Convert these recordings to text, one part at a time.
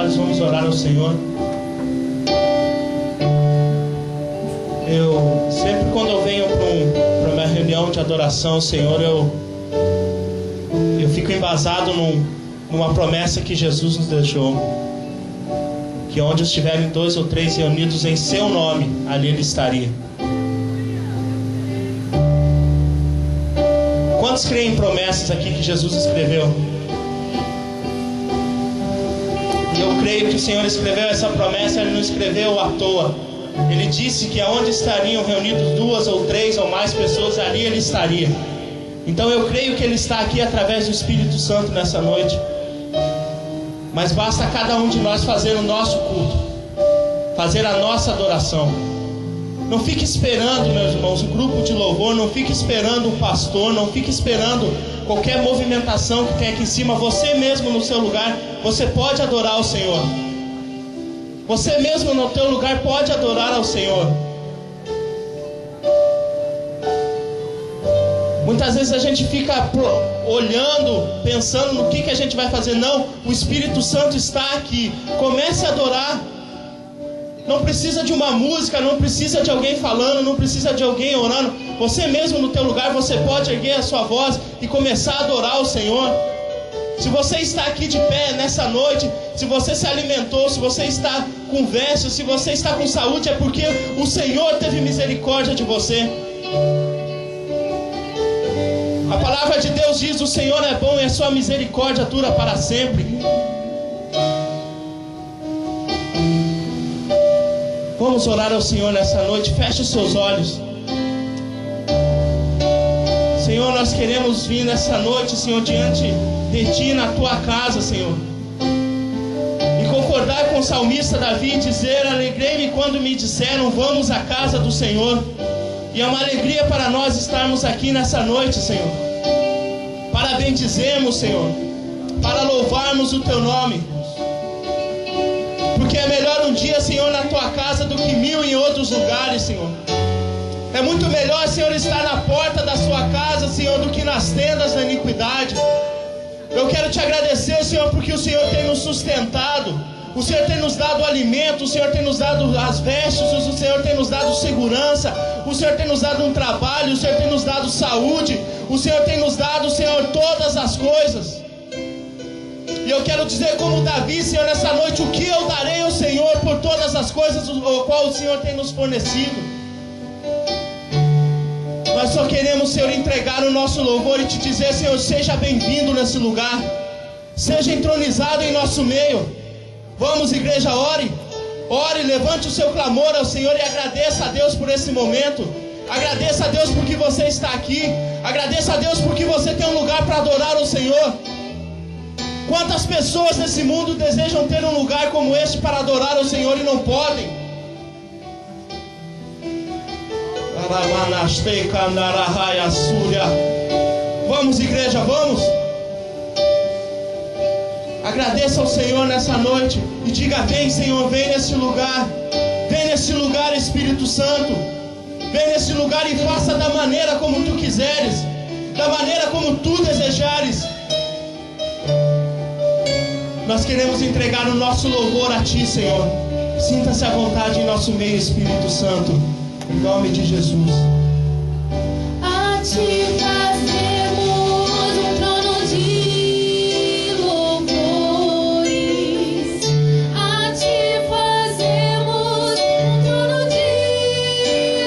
olhos, vamos orar ao Senhor. Eu sempre quando eu venho para uma reunião de adoração ao Senhor, eu fico embasado numa promessa que Jesus nos deixou, que onde estiverem 2 ou 3 reunidos em seu nome, ali Ele estaria. Quantos creem em promessas aqui que Jesus escreveu? E eu creio que o Senhor escreveu essa promessa, Ele não escreveu à toa. Ele disse que aonde estariam reunidos 2 ou 3 ou mais pessoas, ali Ele estaria. Então eu creio que Ele está aqui através do Espírito Santo nessa noite. Mas basta cada um de nós fazer o nosso culto, fazer a nossa adoração. Não fique esperando, meus irmãos, o grupo de louvor, não fique esperando o pastor, não fique esperando qualquer movimentação que tem aqui em cima. Você mesmo no seu lugar, você pode adorar o Senhor. Você mesmo no teu lugar pode adorar ao Senhor. Muitas vezes a gente fica olhando, pensando no que a gente vai fazer. Não, o Espírito Santo está aqui. Comece a adorar. Não precisa de uma música, não precisa de alguém falando, não precisa de alguém orando. Você mesmo no teu lugar, você pode erguer a sua voz e começar a adorar o Senhor. Se você está aqui de pé nessa noite, se você se alimentou, se você está com vestes, se você está com saúde, é porque o Senhor teve misericórdia de você. A palavra de Deus diz: o Senhor é bom e a sua misericórdia dura para sempre. Vamos orar ao Senhor nessa noite. Feche os seus olhos. Senhor, nós queremos vir nessa noite, Senhor, diante de Ti, na Tua casa, Senhor, e concordar com o salmista Davi e dizer: alegrei-me quando me disseram, vamos à casa do Senhor. E é uma alegria para nós estarmos aqui nessa noite, Senhor, para bendizermos, Senhor, para louvarmos o Teu nome. Porque é melhor um dia, Senhor, na Tua casa do que 1000 em outros lugares, Senhor. É muito melhor, Senhor, estar na porta da Sua casa, Senhor, do que nas tendas da iniquidade. Eu quero Te agradecer, Senhor, porque o Senhor tem nos sustentado. O Senhor tem nos dado alimento, o Senhor tem nos dado as vestes, o Senhor tem nos dado segurança, o Senhor tem nos dado um trabalho, o Senhor tem nos dado saúde, o Senhor tem nos dado, Senhor, todas as coisas. E eu quero dizer como Davi, Senhor, nessa noite: o que eu darei ao Senhor por todas as coisas o qual o Senhor tem nos fornecido? Nós só queremos, Senhor, entregar o nosso louvor e Te dizer: Senhor, seja bem-vindo nesse lugar, seja entronizado em nosso meio. Vamos, igreja, ore, levante o seu clamor ao Senhor e agradeça a Deus por esse momento. Agradeça a Deus porque você está aqui. Agradeça a Deus porque você tem um lugar para adorar o Senhor. Quantas pessoas nesse mundo desejam ter um lugar como este para adorar o Senhor e não podem? Vamos, igreja, vamos. Agradeça ao Senhor nessa noite e diga: vem, Senhor, vem nesse lugar. Vem nesse lugar, Espírito Santo. Vem nesse lugar e faça da maneira como Tu quiseres, da maneira como Tu desejares. Nós queremos entregar o nosso louvor a Ti, Senhor. Sinta-se à vontade em nosso meio, Espírito Santo, em nome de Jesus. A Ti fazemos um trono de louvores. A Ti fazemos um trono de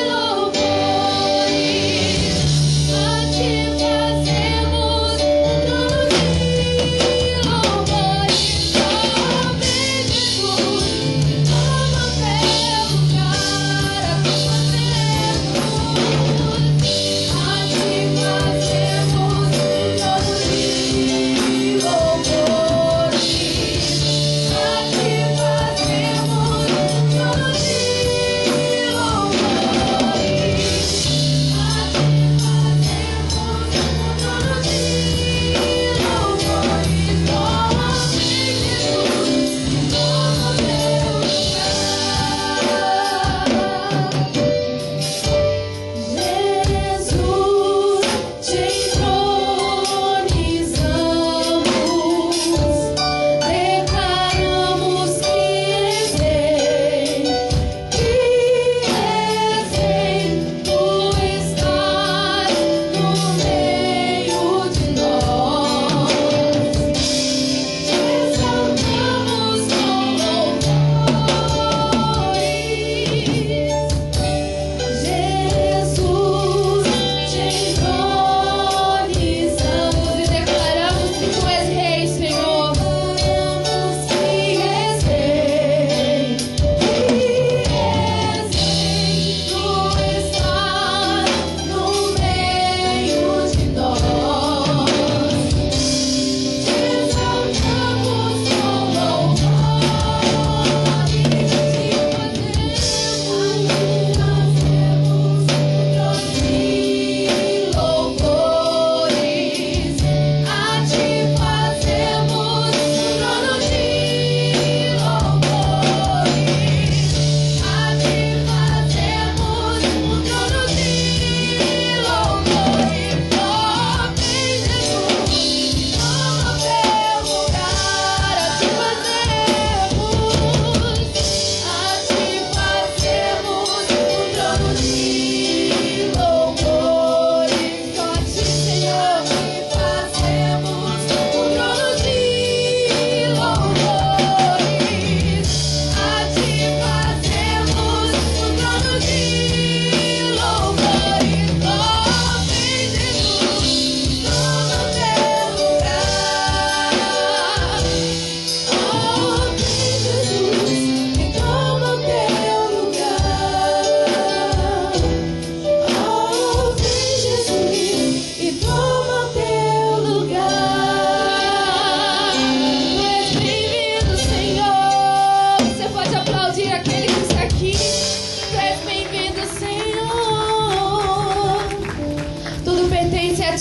louvores. A Ti fazemos um trono de louvores. Sobre Jesus, toma teu lugar a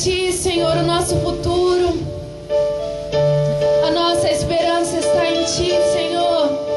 Ti, Senhor, o nosso futuro. A nossa esperança está em Ti, Senhor.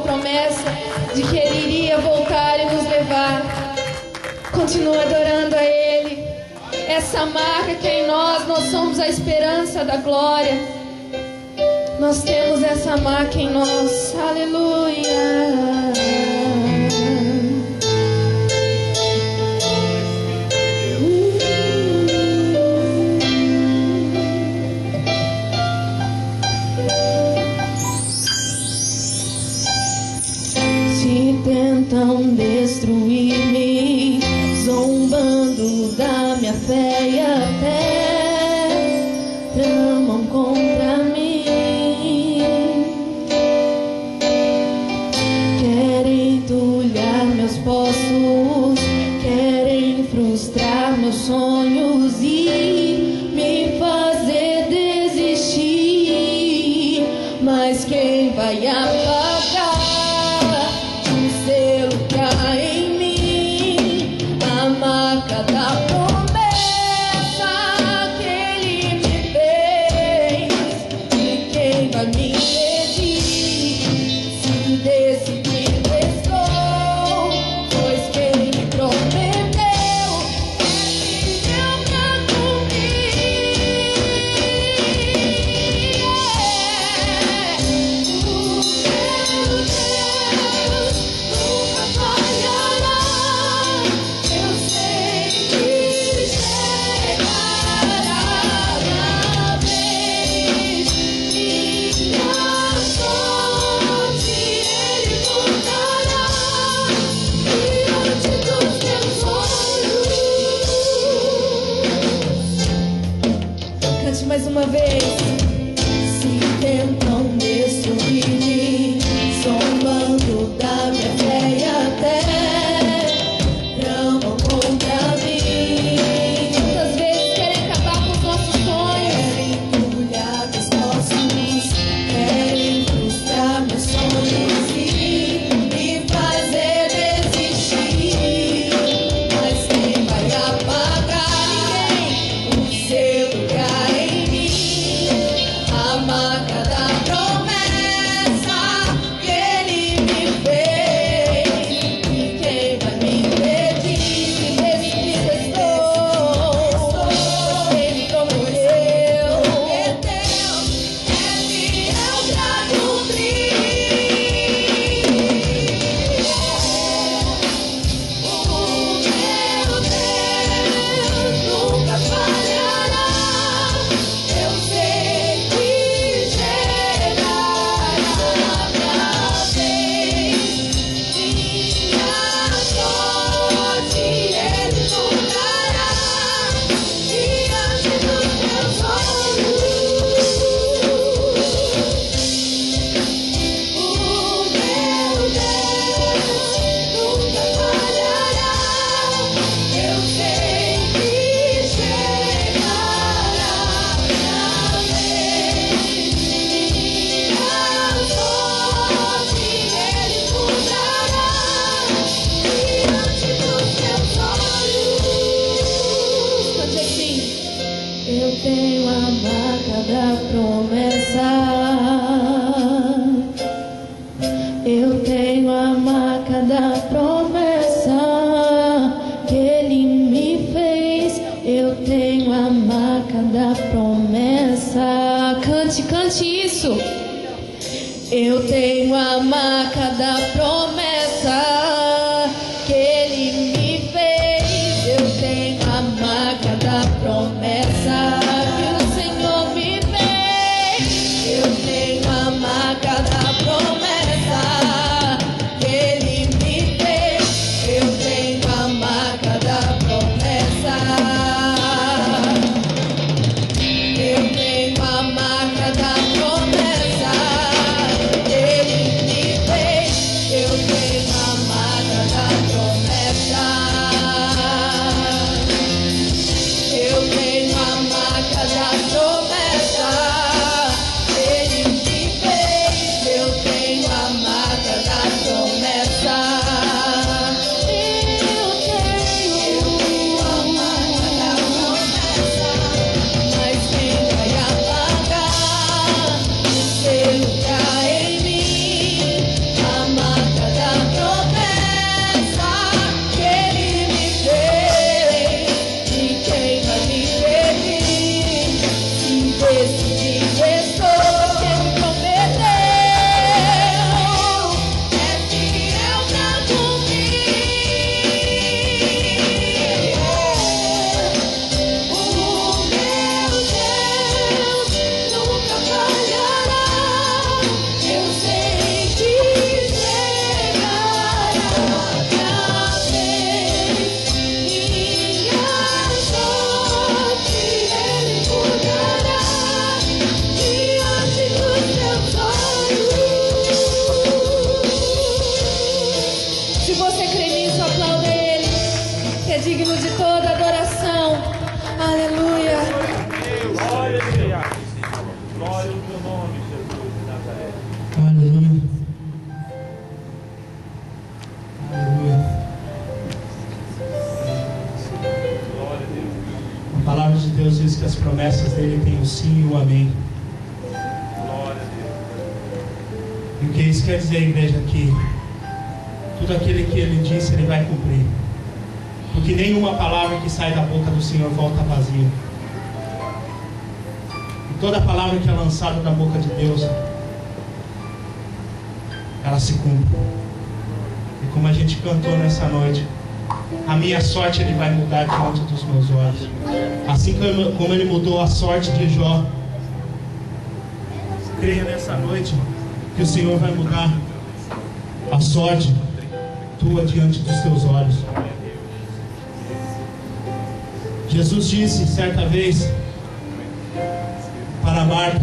promessa de que Ele iria voltar e nos levar. Continua adorando a Ele. essa marca que é em nós somos a esperança da glória. Nós temos essa marca em nós. Aleluia. Se tentam destruir-me, zombando da minha fé e até tramam contra mim. Querem entulhar meus poços, querem frustrar meus sonhos e me fazer desistir. Mas quem vai apagar o selo que há em mim, a marca da promessa que Ele me fez? E quem vai me impedir? Se decidir estou, pois quem me prometeu é fiel pra cumprir. O meu Deus nunca falhará. Eu sei que chegará minha vez, minha sorte Ele mudará diante dos meus olhos. Cante mais uma vez. Se tentam destruir-me, zombando da minha fé e até tramam contra mim. Muitas vezes querem acabar com os nossos sonhos, querem entulhar meus poços, querem frustrar meus sonhos e me fazer desistir. Mas quem vai apagar o selo que há em mim, a marca da promessa que Ele me fez? E quem vai me impedir? Se decidir estou, Ele prometeu, é fiel pra cumprir. O meu Deus nunca falhará. Eu sei que chegará minha vez, minha sorte Ele mudará diante dos meus olhos. O meu Deus nunca falhará. Eu sei que chegará minha vez, minha sorte Ele mudará diante dos meus olhos. Cante assim. Eu tenho a marca da promessa. Eu tenho a marca da promessa que Ele me fez. Eu tenho a marca da promessa. Cante, cante isso. Eu tenho a marca da promessa que Ele me fez. Eu tenho a marca da promessa que o Senhor me fez. Eu tenho a marca da promessa que Ele me fez. Eu tenho a marca da promessa. Eu tenho a marca da promessa que Ele me fez. Eu tenho a marca promessas dele têm o sim e o amém. E o que isso quer dizer, igreja, que tudo aquilo que ele disse, ele vai cumprir. Porque nenhuma palavra que sai da boca do Senhor volta vazia. E toda palavra que é lançada da boca de Deus, ela se cumpre. E como a gente cantou nessa noite, a minha sorte ele vai mudar diante dos meus olhos. Assim como ele mudou a sorte de Jó. Creia nessa noite que o Senhor vai mudar a sorte tua diante dos teus olhos. Jesus disse certa vez para Marta: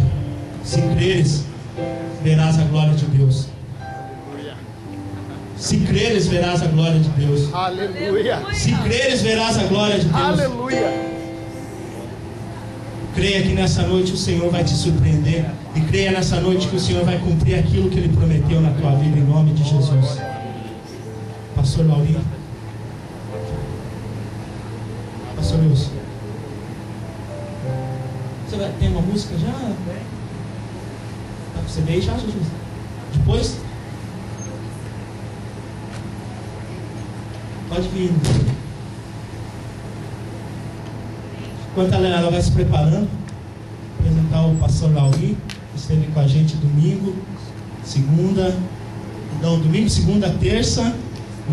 se creres, verás a glória de Deus. Se creres, verás a glória de Deus. Aleluia. Se creres, verás a glória de Deus. Aleluia. Creia que nessa noite o Senhor vai te surpreender. E creia nessa noite que o Senhor vai cumprir aquilo que Ele prometeu na tua vida, em nome de Jesus. Pastor Laurinho. Pastor Wilson. Você tem uma música já? Tá com você aí já, Jesus? Depois? Pode vir. Enquanto ela vai se preparando, apresentar o pastor Lauri, que esteve com a gente domingo, segunda, terça,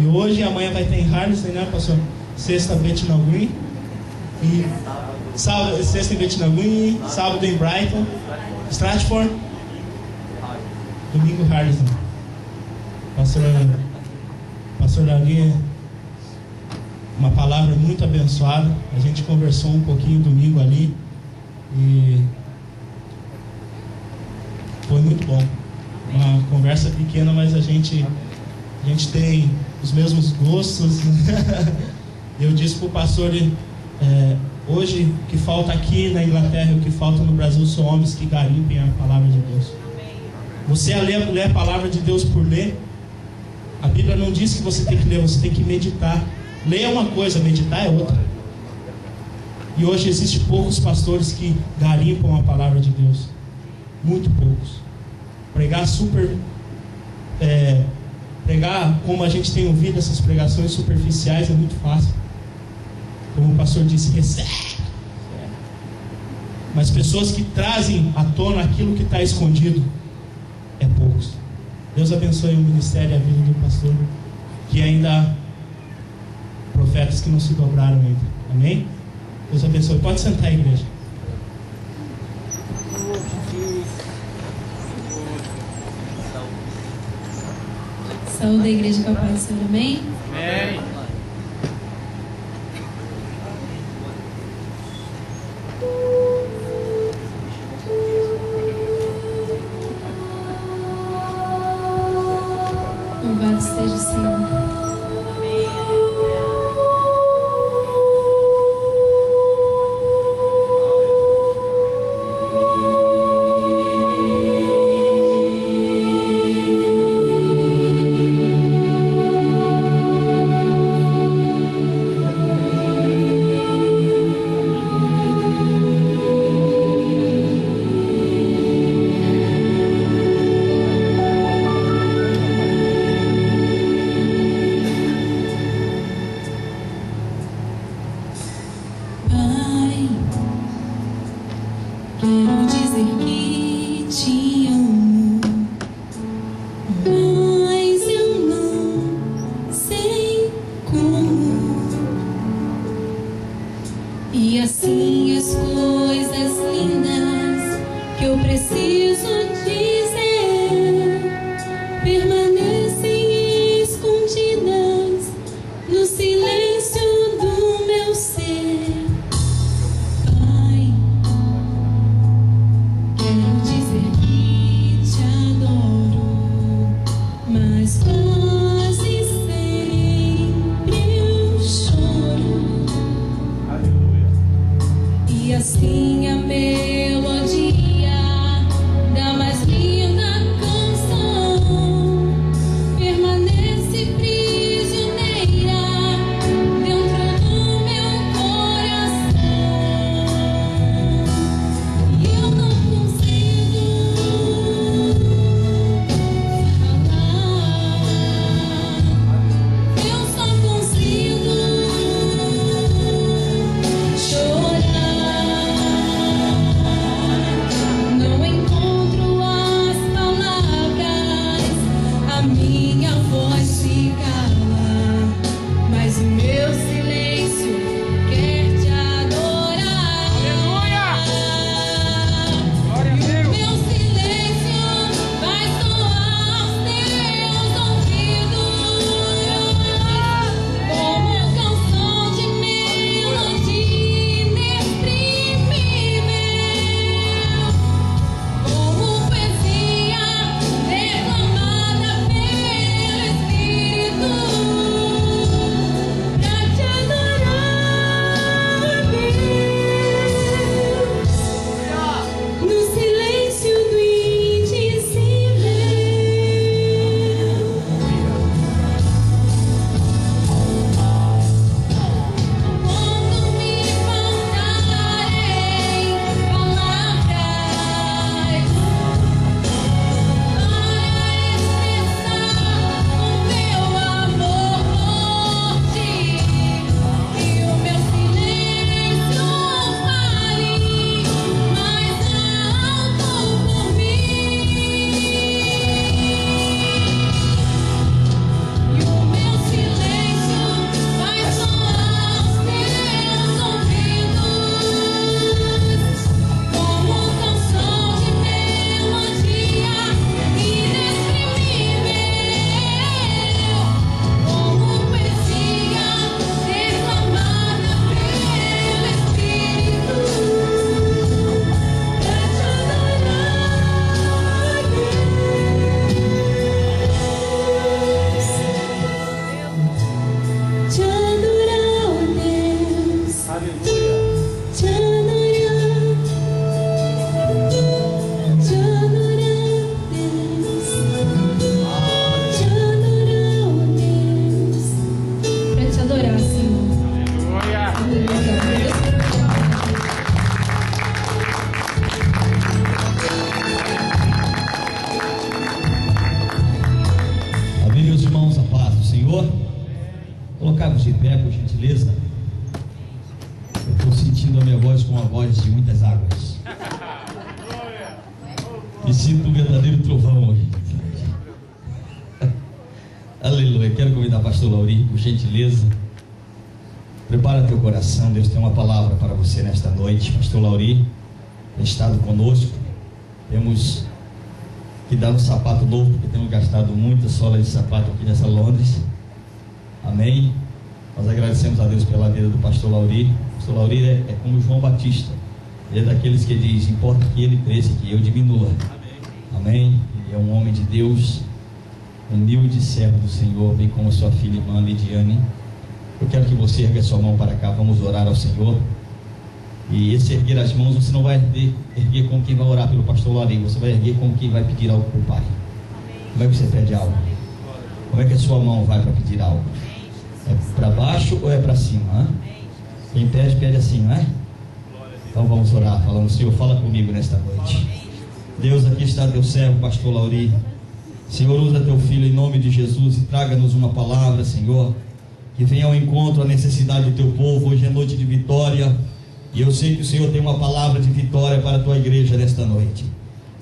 e hoje e amanhã vai ter em Harlesden, né, pastor? Sexta, Bethnal Green, e sexta em Bethnal Green, sábado em Brighton, Stratford, domingo Harlesden. Pastor Lauri, uma palavra muito abençoada. A gente conversou um pouquinho domingo ali e foi muito bom. Uma conversa pequena, mas a gente tem os mesmos gostos. Eu disse para o pastor, hoje o que falta aqui na Inglaterra e o que falta no Brasil são homens que garimpem a palavra de Deus. Você lê a palavra de Deus por ler. A Bíblia não diz que você tem que ler, você tem que meditar. Ler é uma coisa, meditar é outra. E hoje existem poucos pastores que garimpam a palavra de Deus. Muito poucos. Pregar como a gente tem ouvido essas pregações superficiais é muito fácil. Como o pastor disse, recebe. Mas pessoas que trazem à tona aquilo que está escondido é poucos. Deus abençoe o ministério e a vida do pastor, que ainda profetas que não se dobraram ainda. Amém? Deus abençoe. Pode sentar, igreja. Saúde a igreja com a paz do Senhor. Amém? Amém. Louvado seja o Senhor. minha voz se cala, mas o meu silêncio quer te adorar. Glória a Deus. Meu silêncio vai soar aos teus ouvidos como canção de melodia inexprimível, como poesia declamada pelo Espírito, pra te adorar, Deus, no silêncio do indizível. Quando me faltarem palavras para expressar o meu amor por ti, que o meu silêncio fale mais alto por mim, e o meu silêncio vai soar aos teus ouvidos como canção de melodia inexprimível, como poesia declamada pelo Espírito, pra te adorar, Deus. Te adorar, ó Deus. Aleluia. Te adorar, te adorar, Deus. Te adorar, ó Deus. Pra te adorar, Senhor. Aleluia. Amém, meus irmãos, a paz do Senhor. Colocamos de pé, por gentileza. Eu estou sentindo a minha voz com a voz de muitas águas. Me sinto um verdadeiro trovão hoje. Aleluia. Quero convidar o pastor Lauri, por gentileza. Prepara teu coração, Deus tem uma palavra para você nesta noite. Pastor Lauri tem estado conosco. Temos que dar um sapato novo, porque temos gastado muita sola de sapato aqui nessa Londres. Amém. Nós agradecemos a Deus pela vida do pastor Lauri. O pastor Lauri é como João Batista. Ele é daqueles que diz: importa que ele cresça e que eu diminua. Amém. Ele é um homem de Deus, humilde servo do Senhor, bem como sua filha irmã Lidiane. Eu quero que você ergue a sua mão para cá. Vamos orar ao Senhor. E esse erguer as mãos, você não vai erguer como quem vai orar pelo pastor Lauri. Você vai erguer como quem vai pedir algo para o Pai. Como é que você pede algo? Como é que a sua mão vai para pedir algo? É para baixo ou é para cima? Hein? Quem pede, pede assim, não é? Então vamos orar, falando: Senhor, fala comigo nesta noite. Deus, aqui está teu servo, pastor Lauri. Senhor, usa teu filho em nome de Jesus e traga-nos uma palavra, Senhor, que venha ao encontro à necessidade do teu povo. Hoje é noite de vitória, e eu sei que o Senhor tem uma palavra de vitória para a tua igreja nesta noite.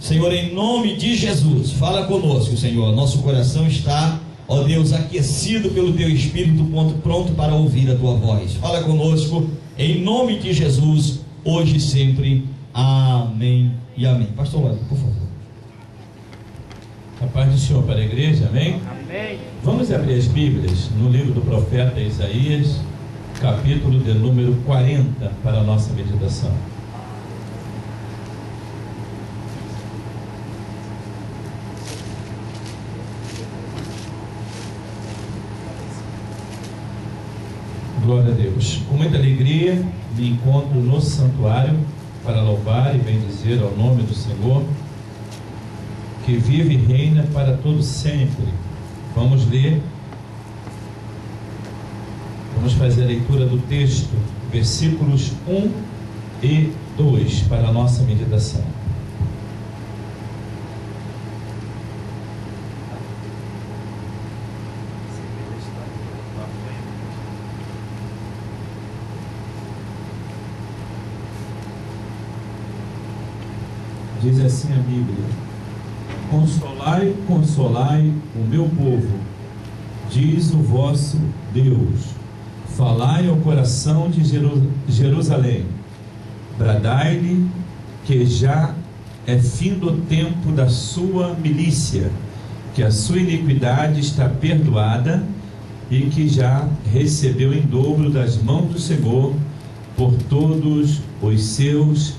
Senhor, em nome de Jesus, fala conosco, Senhor. Nosso coração está, ó Deus, aquecido pelo teu Espírito, pronto para ouvir a tua voz. Fala conosco, em nome de Jesus, hoje e sempre. Amém e amém. Pastor Lázaro, por favor. A paz do Senhor para a igreja, amém? Amém. Vamos abrir as Bíblias no livro do profeta Isaías, capítulo de número 40, para a nossa meditação. Glória a Deus. Com muita alegria me encontro no santuário para louvar e bendizer ao nome do Senhor, que vive e reina para todo sempre. Vamos ler, vamos fazer a leitura do texto, versículos 1 e 2, para a nossa meditação. Diz assim a Bíblia: Consolai, consolai o meu povo, diz o vosso Deus. Falai ao coração de Jerusalém, bradai-lhe que já é fim do tempo da sua milícia, que a sua iniquidade está perdoada e que já recebeu em dobro das mãos do Senhor por todos os seus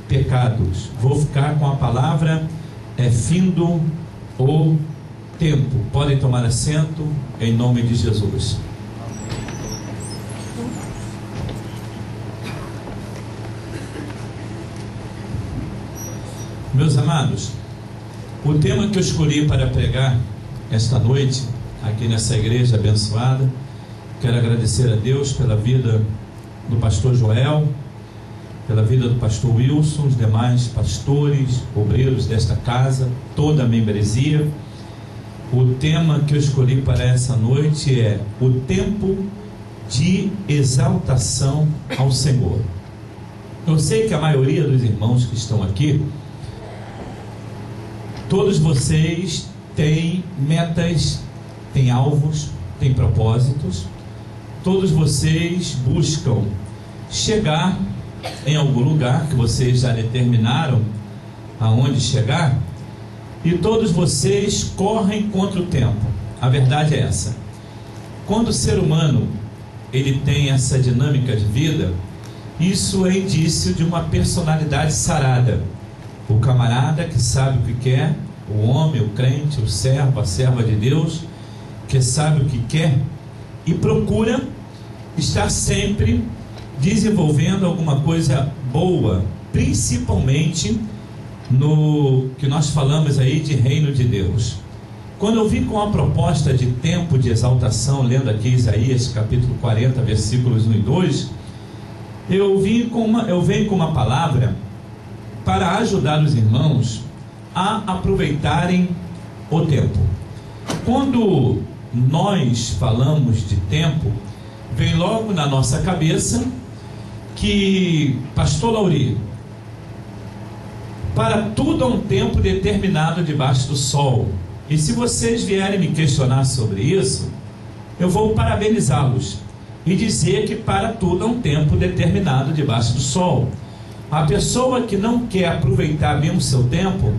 pecados. Vou ficar com a palavra é findo o tempo. Podem tomar assento em nome de Jesus. Meus amados, o tema que eu escolhi para pregar esta noite, aqui nessa igreja abençoada, quero agradecer a Deus pela vida do pastor Joel, pela vida do pastor Wilson, os demais pastores, obreiros desta casa, toda a membresia. O tema que eu escolhi para essa noite é o tempo de exaltação ao Senhor. Eu sei que a maioria dos irmãos que estão aqui, todos vocês têm metas, têm alvos, têm propósitos. Todos vocês buscam chegar em algum lugar que vocês já determinaram aonde chegar, e todos vocês correm contra o tempo. A verdade é essa. Quando o ser humano ele tem essa dinâmica de vida, isso é indício de uma personalidade sarada. O camarada que sabe o que quer, o homem, o crente, o servo, a serva de Deus, que sabe o que quer e procura estar sempre desenvolvendo alguma coisa boa, principalmente no que nós falamos aí de reino de Deus. Quando eu vim com a proposta de tempo de exaltação, lendo aqui Isaías capítulo 40, versículos 1 e 2, eu venho com uma palavra para ajudar os irmãos a aproveitarem o tempo. Quando nós falamos de tempo, vem logo na nossa cabeça que, pastor Lauri, para tudo há um tempo determinado debaixo do sol. E se vocês vierem me questionar sobre isso, eu vou parabenizá-los e dizer que para tudo há um tempo determinado debaixo do sol. A pessoa que não quer aproveitar bem o seu tempo,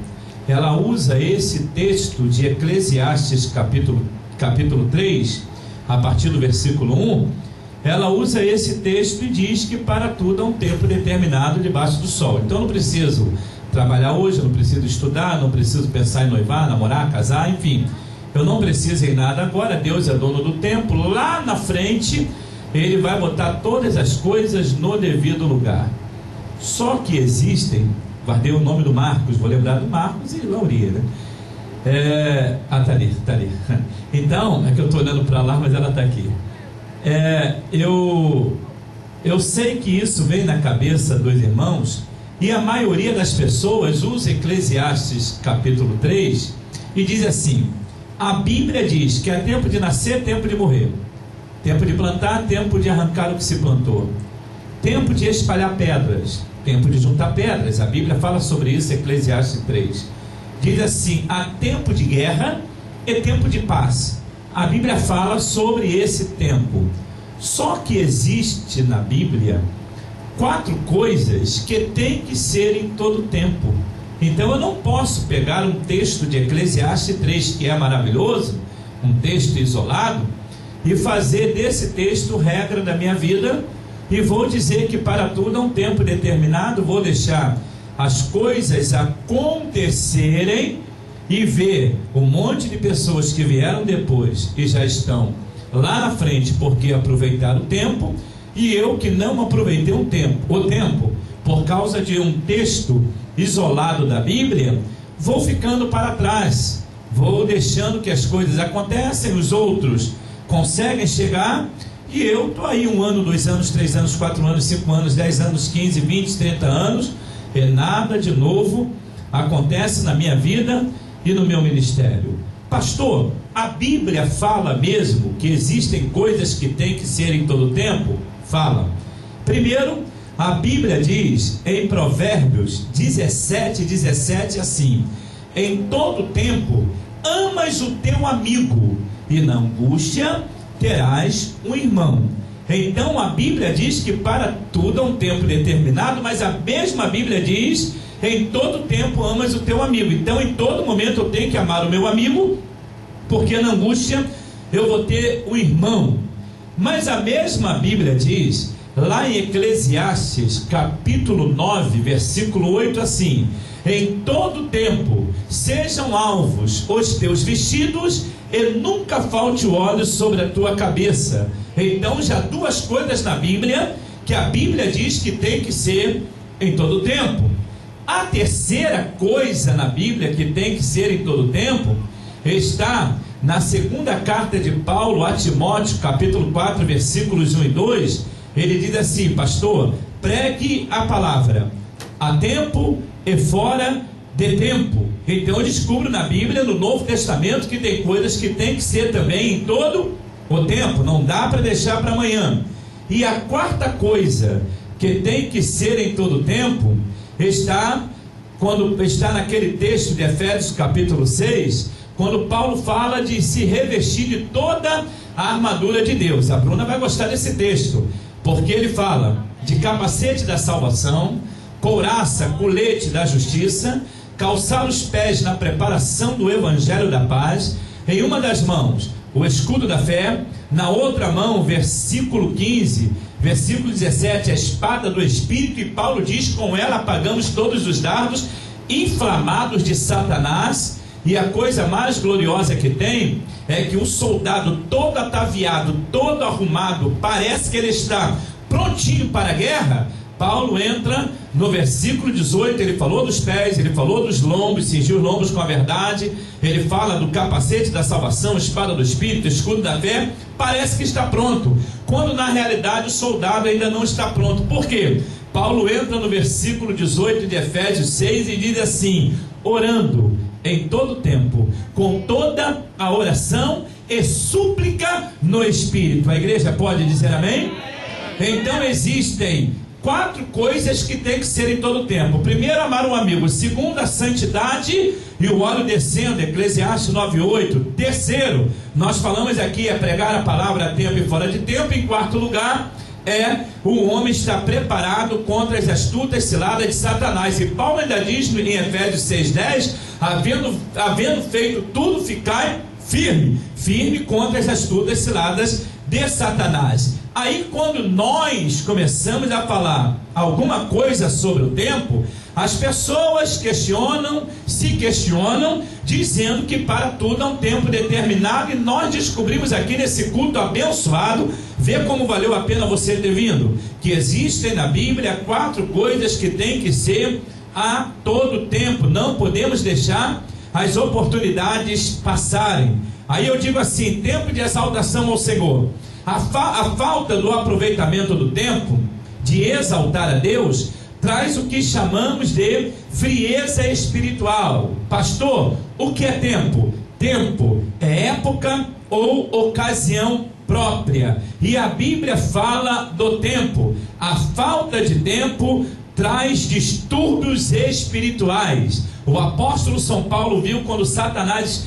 ela usa esse texto de Eclesiastes capítulo 3, a partir do versículo 1, ela usa esse texto e diz que para tudo há um tempo determinado debaixo do sol. Então eu não preciso trabalhar hoje, eu não preciso estudar, não preciso pensar em noivar, namorar, casar, enfim, eu não preciso em nada agora. Deus é dono do tempo. Lá na frente Ele vai botar todas as coisas no devido lugar. Só que existem, guardei o nome do Marcos, vou lembrar do Marcos e Lauria, né? Tá ali. Então, é que eu estou olhando para lá, mas ela está aqui. Eu sei que isso vem na cabeça dos irmãos, e a maioria das pessoas usa Eclesiastes capítulo 3 e diz assim: a Bíblia diz que é tempo de nascer, tempo de morrer, tempo de plantar, tempo de arrancar o que se plantou, tempo de espalhar pedras, tempo de juntar pedras. A Bíblia fala sobre isso, Eclesiastes 3. Diz assim: há tempo de guerra e tempo de paz. A Bíblia fala sobre esse tempo. Só que existe na Bíblia 4 coisas que tem que ser em todo tempo. Então eu não posso pegar um texto de Eclesiastes 3, que é maravilhoso, um texto isolado, e fazer desse texto regra da minha vida, e vou dizer que para tudo há um tempo determinado. Vou deixar as coisas acontecerem e ver um monte de pessoas que vieram depois e já estão lá na frente porque aproveitaram o tempo, e eu que não aproveitei o tempo por causa de um texto isolado da Bíblia, vou ficando para trás, vou deixando que as coisas acontecem, os outros conseguem chegar, e eu estou aí 1 ano, 2 anos, 3 anos, 4 anos, 5 anos, 10 anos, 15, 20, 30 anos, e nada de novo acontece na minha vida e no meu ministério. Pastor, a Bíblia fala mesmo que existem coisas que têm que ser em todo tempo? Fala. Primeiro, a Bíblia diz em Provérbios 17 assim: em todo tempo amas o teu amigo, e na angústia terás um irmão. Então a Bíblia diz que para tudo há um tempo determinado, mas a mesma Bíblia diz: em todo tempo amas o teu amigo. Então em todo momento eu tenho que amar o meu amigo, porque na angústia eu vou ter um irmão. Mas a mesma Bíblia diz, lá em Eclesiastes capítulo 9, versículo 8, assim: em todo tempo sejam alvos os teus vestidos, e nunca falte o óleo sobre a tua cabeça. Então já duas coisas na Bíblia, que a Bíblia diz que tem que ser em todo tempo. A terceira coisa na Bíblia que tem que ser em todo tempo, está na segunda carta de Paulo a Timóteo, capítulo 4, versículos 1 e 2, ele diz assim: pastor, pregue a palavra a tempo e fora de tempo. Então eu descubro na Bíblia, no Novo Testamento, que tem coisas que tem que ser também em todo o tempo, não dá para deixar para amanhã. E a quarta coisa que tem que ser em todo o tempo, está naquele texto de Efésios capítulo 6, quando Paulo fala de se revestir de toda a armadura de Deus. A Bruna vai gostar desse texto, porque ele fala de capacete da salvação, couraça, colete da justiça, calçar os pés na preparação do evangelho da paz, em uma das mãos o escudo da fé, na outra mão, versículo 15, versículo 17, a espada do Espírito, e Paulo diz: com ela apagamos todos os dardos inflamados de Satanás. E a coisa mais gloriosa que tem é que o soldado todo ataviado, todo arrumado, parece que ele está prontinho para a guerra. Paulo entra no versículo 18, ele falou dos pés, ele falou dos lombos, cingiu os lombos com a verdade, ele fala do capacete da salvação, espada do Espírito, escudo da fé, parece que está pronto, quando na realidade o soldado ainda não está pronto. Por quê? Paulo entra no versículo 18 de Efésios 6 e diz assim: orando em todo tempo, com toda a oração e súplica no Espírito. A igreja pode dizer amém? Então existem 4 coisas que tem que ser em todo tempo. Primeiro, amar um amigo. Segundo, a santidade e o óleo descendo, Eclesiastes 9:8. Terceiro, nós falamos aqui, é pregar a palavra a tempo e fora de tempo. Em quarto lugar, o homem está preparado contra as astutas ciladas de Satanás. E Paulo ainda diz em Efésios 6:10, havendo feito tudo, ficai firme contra as astutas ciladas de Satanás. Aí quando nós começamos a falar alguma coisa sobre o tempo, as pessoas se questionam, dizendo que para tudo há um tempo determinado, e nós descobrimos aqui nesse culto abençoado, vê como valeu a pena você ter vindo, que existem na Bíblia 4 coisas que tem que ser a todo tempo. Não podemos deixar as oportunidades passarem. Aí eu digo assim: tempo de exaltação ao Senhor. A falta do aproveitamento do tempo, de exaltar a Deus, traz o que chamamos de frieza espiritual. Pastor, o que é tempo? Tempo é época ou ocasião própria. E a Bíblia fala do tempo. A falta de tempo traz distúrbios espirituais. O apóstolo São Paulo viu quando Satanás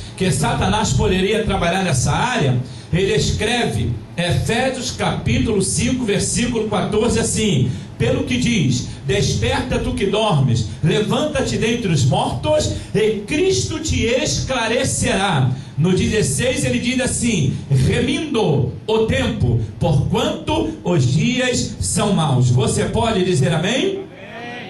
poderia trabalhar nessa área. Ele escreve, Efésios capítulo 5, versículo 14, assim: pelo que diz: desperta tu que dormes, levanta-te dentre os mortos, e Cristo te esclarecerá. No 16 ele diz assim: remindo o tempo, porquanto os dias são maus. Você pode dizer amém?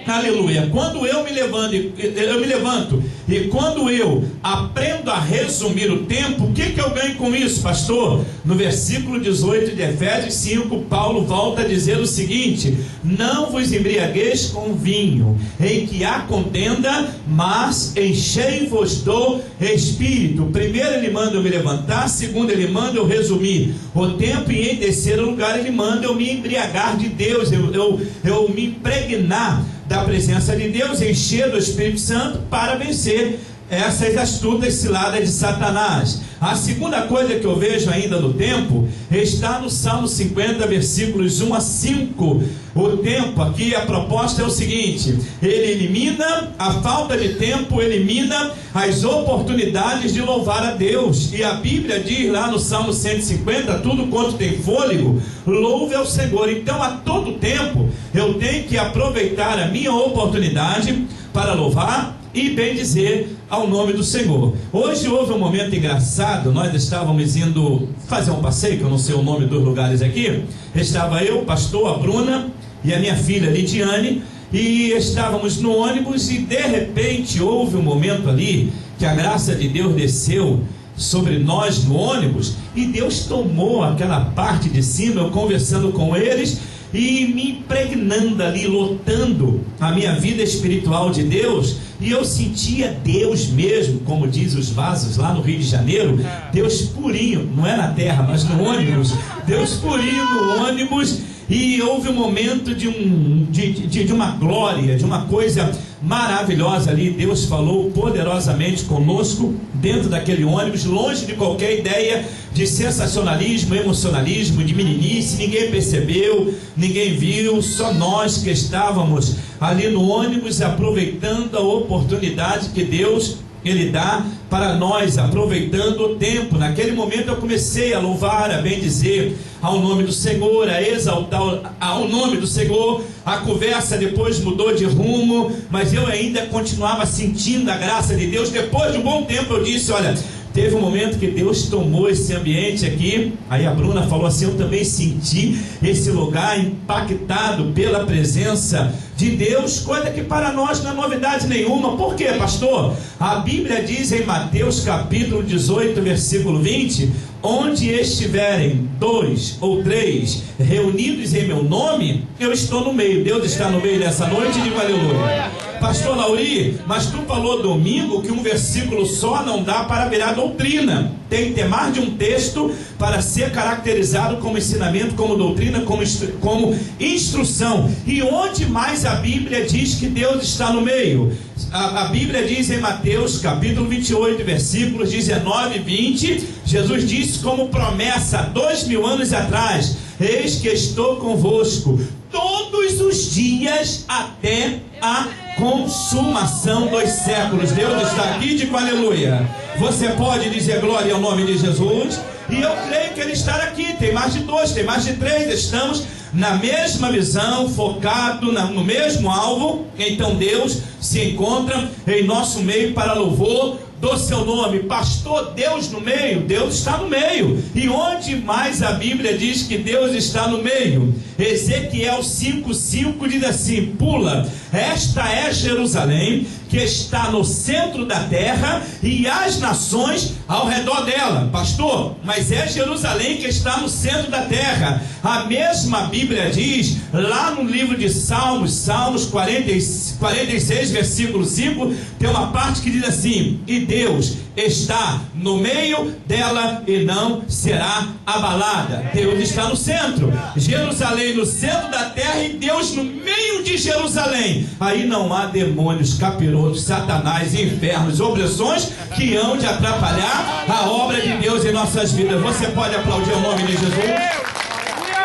Aleluia. Quando eu me levanto e quando eu aprendo a resumir o tempo, o que eu ganho com isso, pastor? No versículo 18 de Efésios 5, Paulo volta a dizer o seguinte: não vos embriagueis com vinho, em que há contenda, mas enchei-vos do Espírito. Primeiro ele manda eu me levantar, segundo ele manda eu resumir o tempo, e em terceiro lugar ele manda eu me embriagar de Deus, eu me impregnar da presença de Deus, encher do Espírito Santo para vencer essas astutas ciladas de Satanás. A segunda coisa que eu vejo ainda no tempo está no Salmo 50, versículos 1 a 5. O tempo aqui, a proposta é o seguinte: ele elimina a falta de tempo, elimina as oportunidades de louvar a Deus. E a Bíblia diz lá no Salmo 150, tudo quanto tem fôlego, louve ao Senhor. Então, a todo tempo, eu tenho que aproveitar a minha oportunidade para louvar e bendizer ao nome do Senhor. Hoje houve um momento engraçado. Nós estávamos indo fazer um passeio, que eu não sei o nome dos lugares aqui. Estava eu, o pastor, a Bruna e a minha filha Lidiane, e estávamos no ônibus, e de repente houve um momento ali que a graça de Deus desceu sobre nós no ônibus, e Deus tomou aquela parte de cima, eu conversando com eles e me impregnando ali, lotando a minha vida espiritual de Deus, e eu sentia Deus mesmo, como diz os vasos lá no Rio de Janeiro, Deus purinho, não é na terra, mas no ônibus, Deus purinho no ônibus. E houve um momento de uma glória, de uma coisa maravilhosa ali. Deus falou poderosamente conosco dentro daquele ônibus, longe de qualquer ideia de sensacionalismo, emocionalismo, de meninice. Ninguém percebeu, ninguém viu, só nós que estávamos ali no ônibus, aproveitando a oportunidade que Deus Ele dá para nós, aproveitando o tempo. Naquele momento eu comecei a louvar, a bendizer ao nome do Senhor, a exaltar ao nome do Senhor. A conversa depois mudou de rumo, mas eu ainda continuava sentindo a graça de Deus. Depois de um bom tempo eu disse: olha, teve um momento que Deus tomou esse ambiente aqui. Aí a Bruna falou assim: eu também senti esse lugar impactado pela presença de Deus, coisa que para nós não é novidade nenhuma. Por quê, pastor? A Bíblia diz em Mateus capítulo 18, versículo 20: onde estiverem 2 ou 3 reunidos em meu nome, eu estou no meio. Deus está no meio dessa noite, digo aleluia. Pastor Lauri, mas tu falou domingo que um versículo só não dá para virar doutrina. Tem que ter mais de um texto para ser caracterizado como ensinamento, como doutrina, como instrução. E onde mais a Bíblia diz que Deus está no meio? A Bíblia diz em Mateus capítulo 28, versículos 19 e 20, Jesus disse como promessa 2000 anos atrás: eis que estou convosco todos os dias até a consumação dos séculos. Deus está aqui, digo aleluia. Você pode dizer glória ao nome de Jesus? E eu creio que Ele está aqui. Tem mais de 2, tem mais de 3. Estamos na mesma visão, focado no mesmo alvo. Então Deus se encontra em nosso meio para louvor do seu nome. Pastor, Deus no meio? Deus está no meio. E onde mais a Bíblia diz que Deus está no meio? Ezequiel 5:5 diz assim: pula, esta é Jerusalém, que está no centro da terra, e as nações ao redor dela. Pastor, mas é Jerusalém que está no centro da terra. A mesma Bíblia diz lá no livro de Salmos, Salmos 46, versículo 5, tem uma parte que diz assim: e Deus está no meio dela e não será abalada. Deus está no centro, Jerusalém no centro da terra e Deus no meio de Jerusalém. Aí não há demônios, capirotos, satanás, infernos, opressões que hão de atrapalhar a obra de Deus em nossas vidas. Você pode aplaudir o nome de Jesus?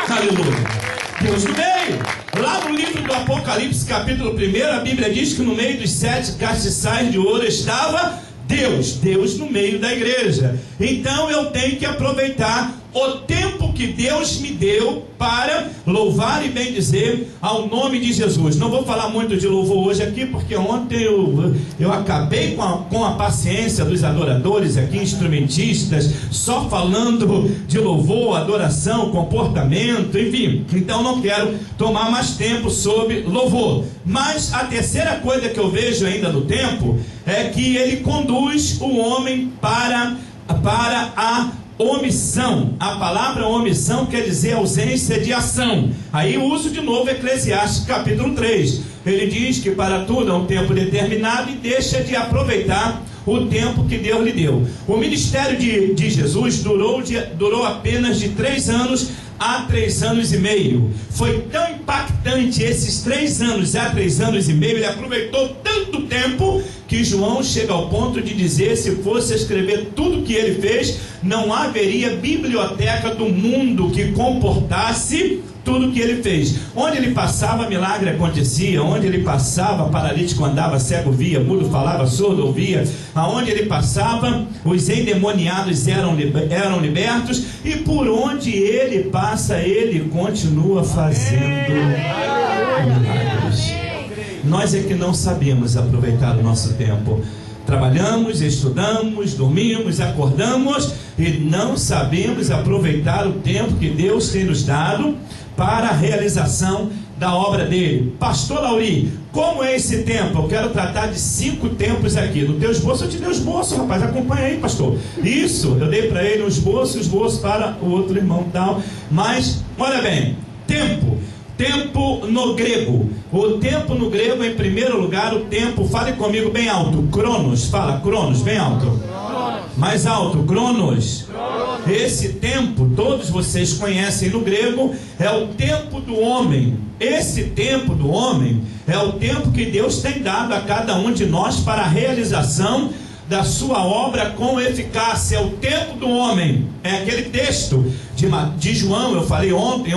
Aleluia. Deus no meio. Lá no livro do Apocalipse capítulo 1, a Bíblia diz que no meio dos 7 castiçais de ouro estava Deus no meio da igreja. Então eu tenho que aproveitar o tempo que Deus me deu para louvar e bendizer ao nome de Jesus. Não vou falar muito de louvor hoje aqui, porque ontem eu acabei com a paciência dos adoradores aqui, instrumentistas, só falando de louvor, adoração, comportamento, enfim. Então não quero tomar mais tempo sobre louvor. Mas a terceira coisa que eu vejo ainda no tempo é que ele conduz o homem para a omissão. A palavra omissão quer dizer ausência de ação. Aí uso de novo Eclesiastes capítulo 3. Ele diz que para tudo há um tempo determinado e deixa de aproveitar o tempo que Deus lhe deu. O ministério de Jesus durou apenas de 3 anos a 3 anos e meio. Foi tão impactante esses 3 anos a 3 anos e meio. Ele aproveitou tanto tempo que que João chega ao ponto de dizer: se fosse escrever tudo que ele fez, não haveria biblioteca do mundo que comportasse tudo que ele fez. Onde ele passava, milagre acontecia. Onde ele passava, paralítico andava, cego via, mudo falava, surdo ouvia. Aonde ele passava, os endemoniados eram libertos. E por onde ele passa, ele continua fazendo milagres. Nós é que não sabemos aproveitar o nosso tempo. Trabalhamos, estudamos, dormimos, acordamos e não sabemos aproveitar o tempo que Deus tem nos dado para a realização da obra dele. Pastor Lauri, como é esse tempo? Eu quero tratar de 5 tempos aqui. No teu esboço, eu te dei o esboço, rapaz. Acompanha aí, pastor. Isso, eu dei para ele um esboço para o outro irmão tal. Mas, olha bem, tempo no grego. O tempo no grego, em primeiro lugar, o tempo, fale comigo bem alto, cronos, fala, cronos, bem alto. Mais alto, cronos. Esse tempo, todos vocês conhecem no grego, é o tempo do homem. Esse tempo do homem é o tempo que Deus tem dado a cada um de nós para a realização da sua obra com eficácia. É o tempo do homem. É aquele texto de João, eu falei ontem,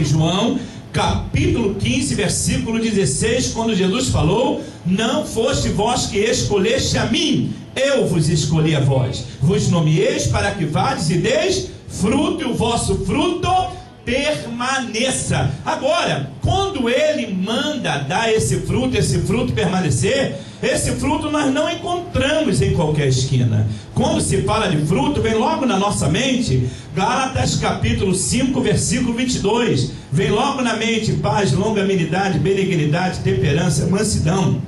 João, capítulo 15, versículo 16, quando Jesus falou: não foste vós que escolheste a mim, eu vos escolhi a vós, vos nomeeis para que vades e deis fruto, e o vosso fruto permaneça. Agora, quando ele manda dar esse fruto permanecer, esse fruto nós não encontramos em qualquer esquina. Quando se fala de fruto, vem logo na nossa mente Gálatas capítulo 5, versículo 22. Vem logo na mente paz, longanimidade, benignidade, temperança, mansidão,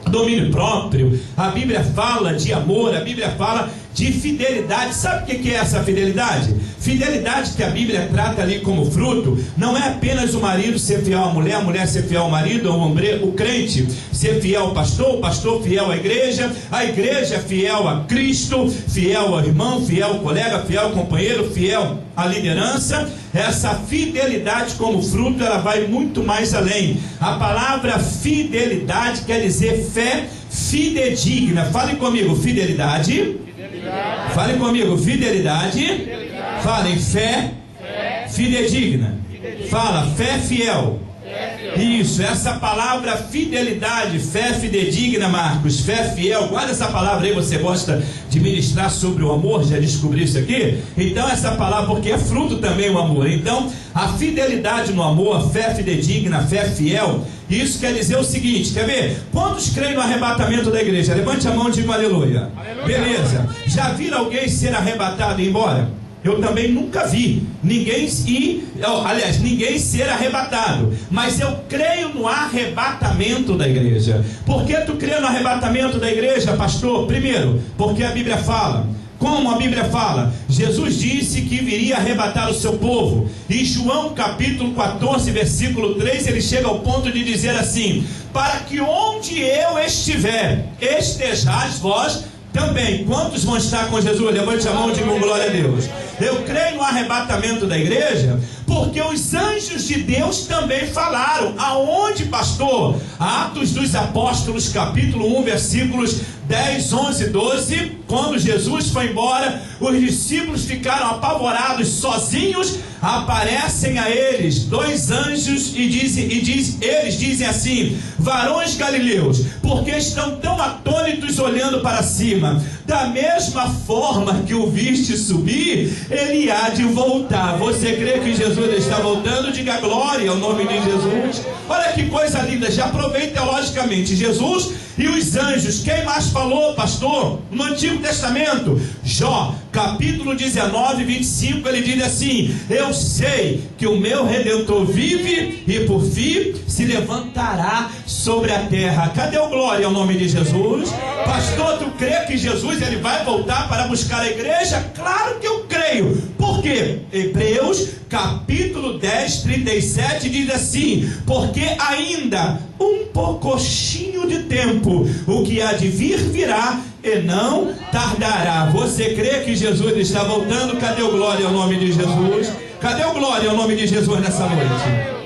domínio próprio. A Bíblia fala de amor, a Bíblia fala de fidelidade. Sabe o que é essa fidelidade? Fidelidade que a Bíblia trata ali como fruto, não é apenas o marido ser fiel à mulher, a mulher ser fiel ao marido, o crente ser fiel ao pastor, o pastor fiel à igreja, a igreja fiel a Cristo, fiel ao irmão, fiel ao colega, fiel ao companheiro, fiel à liderança. Essa fidelidade como fruto, ela vai muito mais além. A palavra fidelidade quer dizer fé fidedigna. Fale comigo, fidelidade. Fale comigo, fidelidade. Fale fé fidedigna. Fala fé fiel. Isso, essa palavra fidelidade, fé fidedigna, Marcos, fé fiel, guarda essa palavra aí. Você gosta de ministrar sobre o amor? Já descobriu isso aqui? Então essa palavra, porque é fruto também o amor. Então a fidelidade no amor, a fé fidedigna, a fé fiel, isso quer dizer o seguinte, quer ver? Quantos creem no arrebatamento da igreja? Levante a mão e diga aleluia. Beleza, já viram alguém ser arrebatado e ir embora? Eu também nunca vi ninguém ser arrebatado. Mas eu creio no arrebatamento da igreja. Por que tu crê no arrebatamento da igreja, pastor? Primeiro, porque a Bíblia fala. Como a Bíblia fala? Jesus disse que viria arrebatar o seu povo. E João capítulo 14, versículo 3, ele chega ao ponto de dizer assim: para que onde eu estiver, estejais vós também. Quantos vão estar com Jesus? Levante a mão e diga glória a Deus. Eu creio no arrebatamento da igreja, porque os anjos de Deus também falaram. Aonde, pastor? Atos dos Apóstolos, capítulo 1, versículos 10, 11, 12. Quando Jesus foi embora, os discípulos ficaram apavorados, sozinhos. Aparecem a eles 2 anjos e eles dizem assim: varões galileus, porque estão tão atônitos olhando para cima? Da mesma forma que o viste subir, ele há de voltar. Você crê que Jesus está voltando? Diga glória ao nome de Jesus. Olha que coisa linda. Já provei teologicamente Jesus e os anjos. Quem mais falou, pastor? No Antigo Testamento, Jó capítulo 19, 25, ele diz assim: eu sei que o meu Redentor vive e por fim se levantará sobre a terra. Cadê o glória ao nome de Jesus? Pastor, tu crê que Jesus ele vai voltar para buscar a igreja? Claro que eu creio. Por quê? Hebreus capítulo 10, 37 diz assim: porque ainda um poucochinho de tempo, o que há de vir virá e não tardará. Você crê que Jesus está voltando? Cadê o glória ao nome de Jesus? Cadê o glória ao nome de Jesus nessa noite?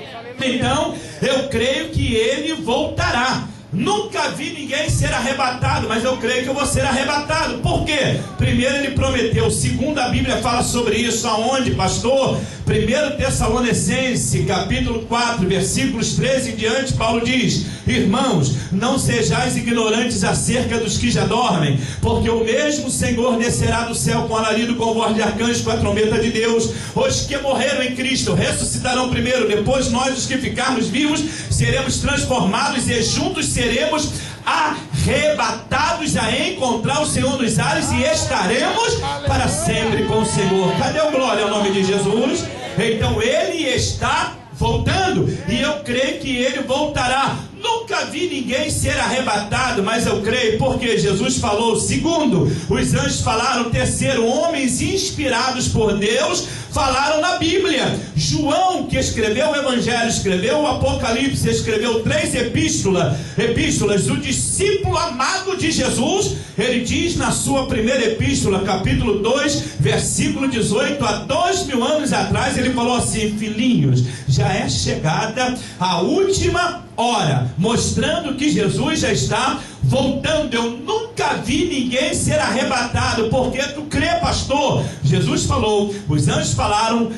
Então, eu creio que ele voltará. Nunca vi ninguém ser arrebatado, mas eu creio que eu vou ser arrebatado. Por quê? Primeiro ele prometeu, segundo a Bíblia fala sobre isso. Aonde, pastor? 1 Tessalonicenses, capítulo 4, versículos 13 em diante, Paulo diz: irmãos, não sejais ignorantes acerca dos que já dormem, porque o mesmo Senhor descerá do céu com alarido, com voz de arcanjo, com a trombeta de Deus. Os que morreram em Cristo ressuscitarão primeiro, depois nós, os que ficarmos vivos, seremos transformados e juntos seremos arrebatados a encontrar o Senhor nos ares e estaremos para sempre com o Senhor. Cadê o glória ao nome de Jesus? Então ele está voltando, e eu creio que ele voltará. Nunca vi ninguém ser arrebatado, mas eu creio porque Jesus falou. Segundo, os anjos falaram. Terceiro, homens inspirados por Deus falaram na Bíblia. João, que escreveu o Evangelho, escreveu o Apocalipse, escreveu 3 epístolas, o discípulo amado de Jesus, ele diz na sua primeira epístola, capítulo 2, versículo 18, há 2000 anos atrás, ele falou assim: filhinhos, já é chegada a última hora, mostrando que Jesus já está voltando. Eu nunca vi ninguém ser arrebatado. Porque tu crê, pastor? Jesus falou, os anjos falaram,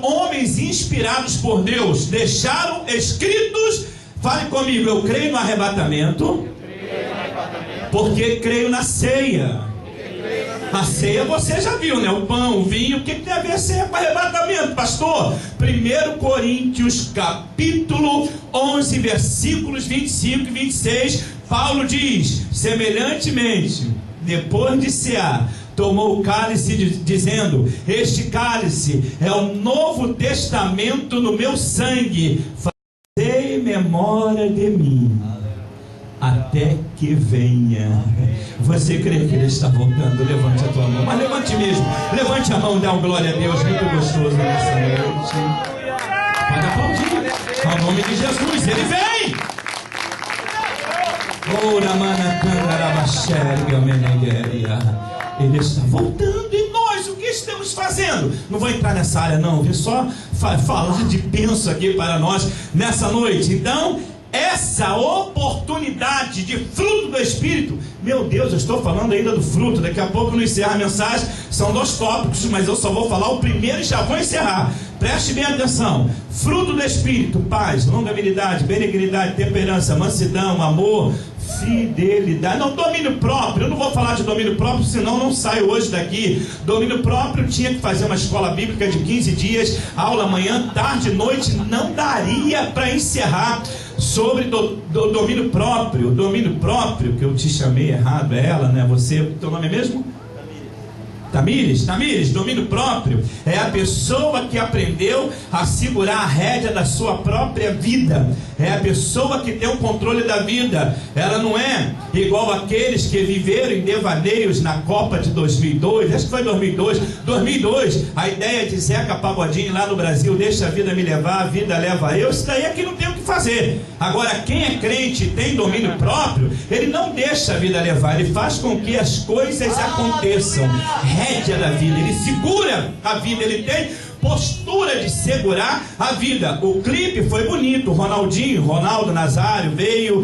homens inspirados por Deus deixaram escritos. Fale comigo, eu creio no arrebatamento, porque creio na ceia. A ceia você já viu, né? O pão, o vinho. O que tem a ver a ceia com arrebatamento, pastor? 1 Coríntios capítulo 11, versículos 25 e 26, Paulo diz: semelhantemente, depois de cear, tomou o cálice, dizendo: este cálice é o novo testamento no meu sangue, fazei memória de mim até que venha. Você crê que ele está voltando? Levante a tua mão, mas levante mesmo, levante a mão, dá um glória a Deus, muito gostoso nessa noite. Pode aplaudir, ao nome de Jesus, ele vem. Ele está voltando, e nós o que estamos fazendo? Não vou entrar nessa área não, vim só falar de bênção aqui para nós nessa noite. Então, essa oportunidade de fruto do Espírito, meu Deus, eu estou falando ainda do fruto. Daqui a pouco, no encerrar a mensagem, são 2 tópicos, mas eu só vou falar o primeiro e já vou encerrar. Preste bem atenção. Fruto do Espírito: paz, longanimidade, benignidade, temperança, mansidão, amor, fidelidade. Não, domínio próprio. Eu não vou falar de domínio próprio, senão não saio hoje daqui. Domínio próprio, tinha que fazer uma escola bíblica de 15 dias, aula manhã, tarde, noite, não daria para encerrar sobre domínio próprio. Domínio próprio, que eu te chamei errado, é ela, né? Você, teu nome é mesmo? Tamires, domínio próprio é a pessoa que aprendeu a segurar a rédea da sua própria vida. É a pessoa que tem o controle da vida. Ela não é igual aqueles que viveram em devaneios na Copa de 2002. Acho que foi 2002. A ideia de Zeca Pagodinho lá no Brasil: deixa a vida me levar, a vida leva eu. Isso daí aqui não tem o que fazer. Agora, quem é crente e tem domínio próprio, ele não deixa a vida levar, ele faz com que as coisas aconteçam. Rédea da vida, ele segura a vida, ele tem postura de segurar a vida. O clipe foi bonito. Ronaldo Nazário veio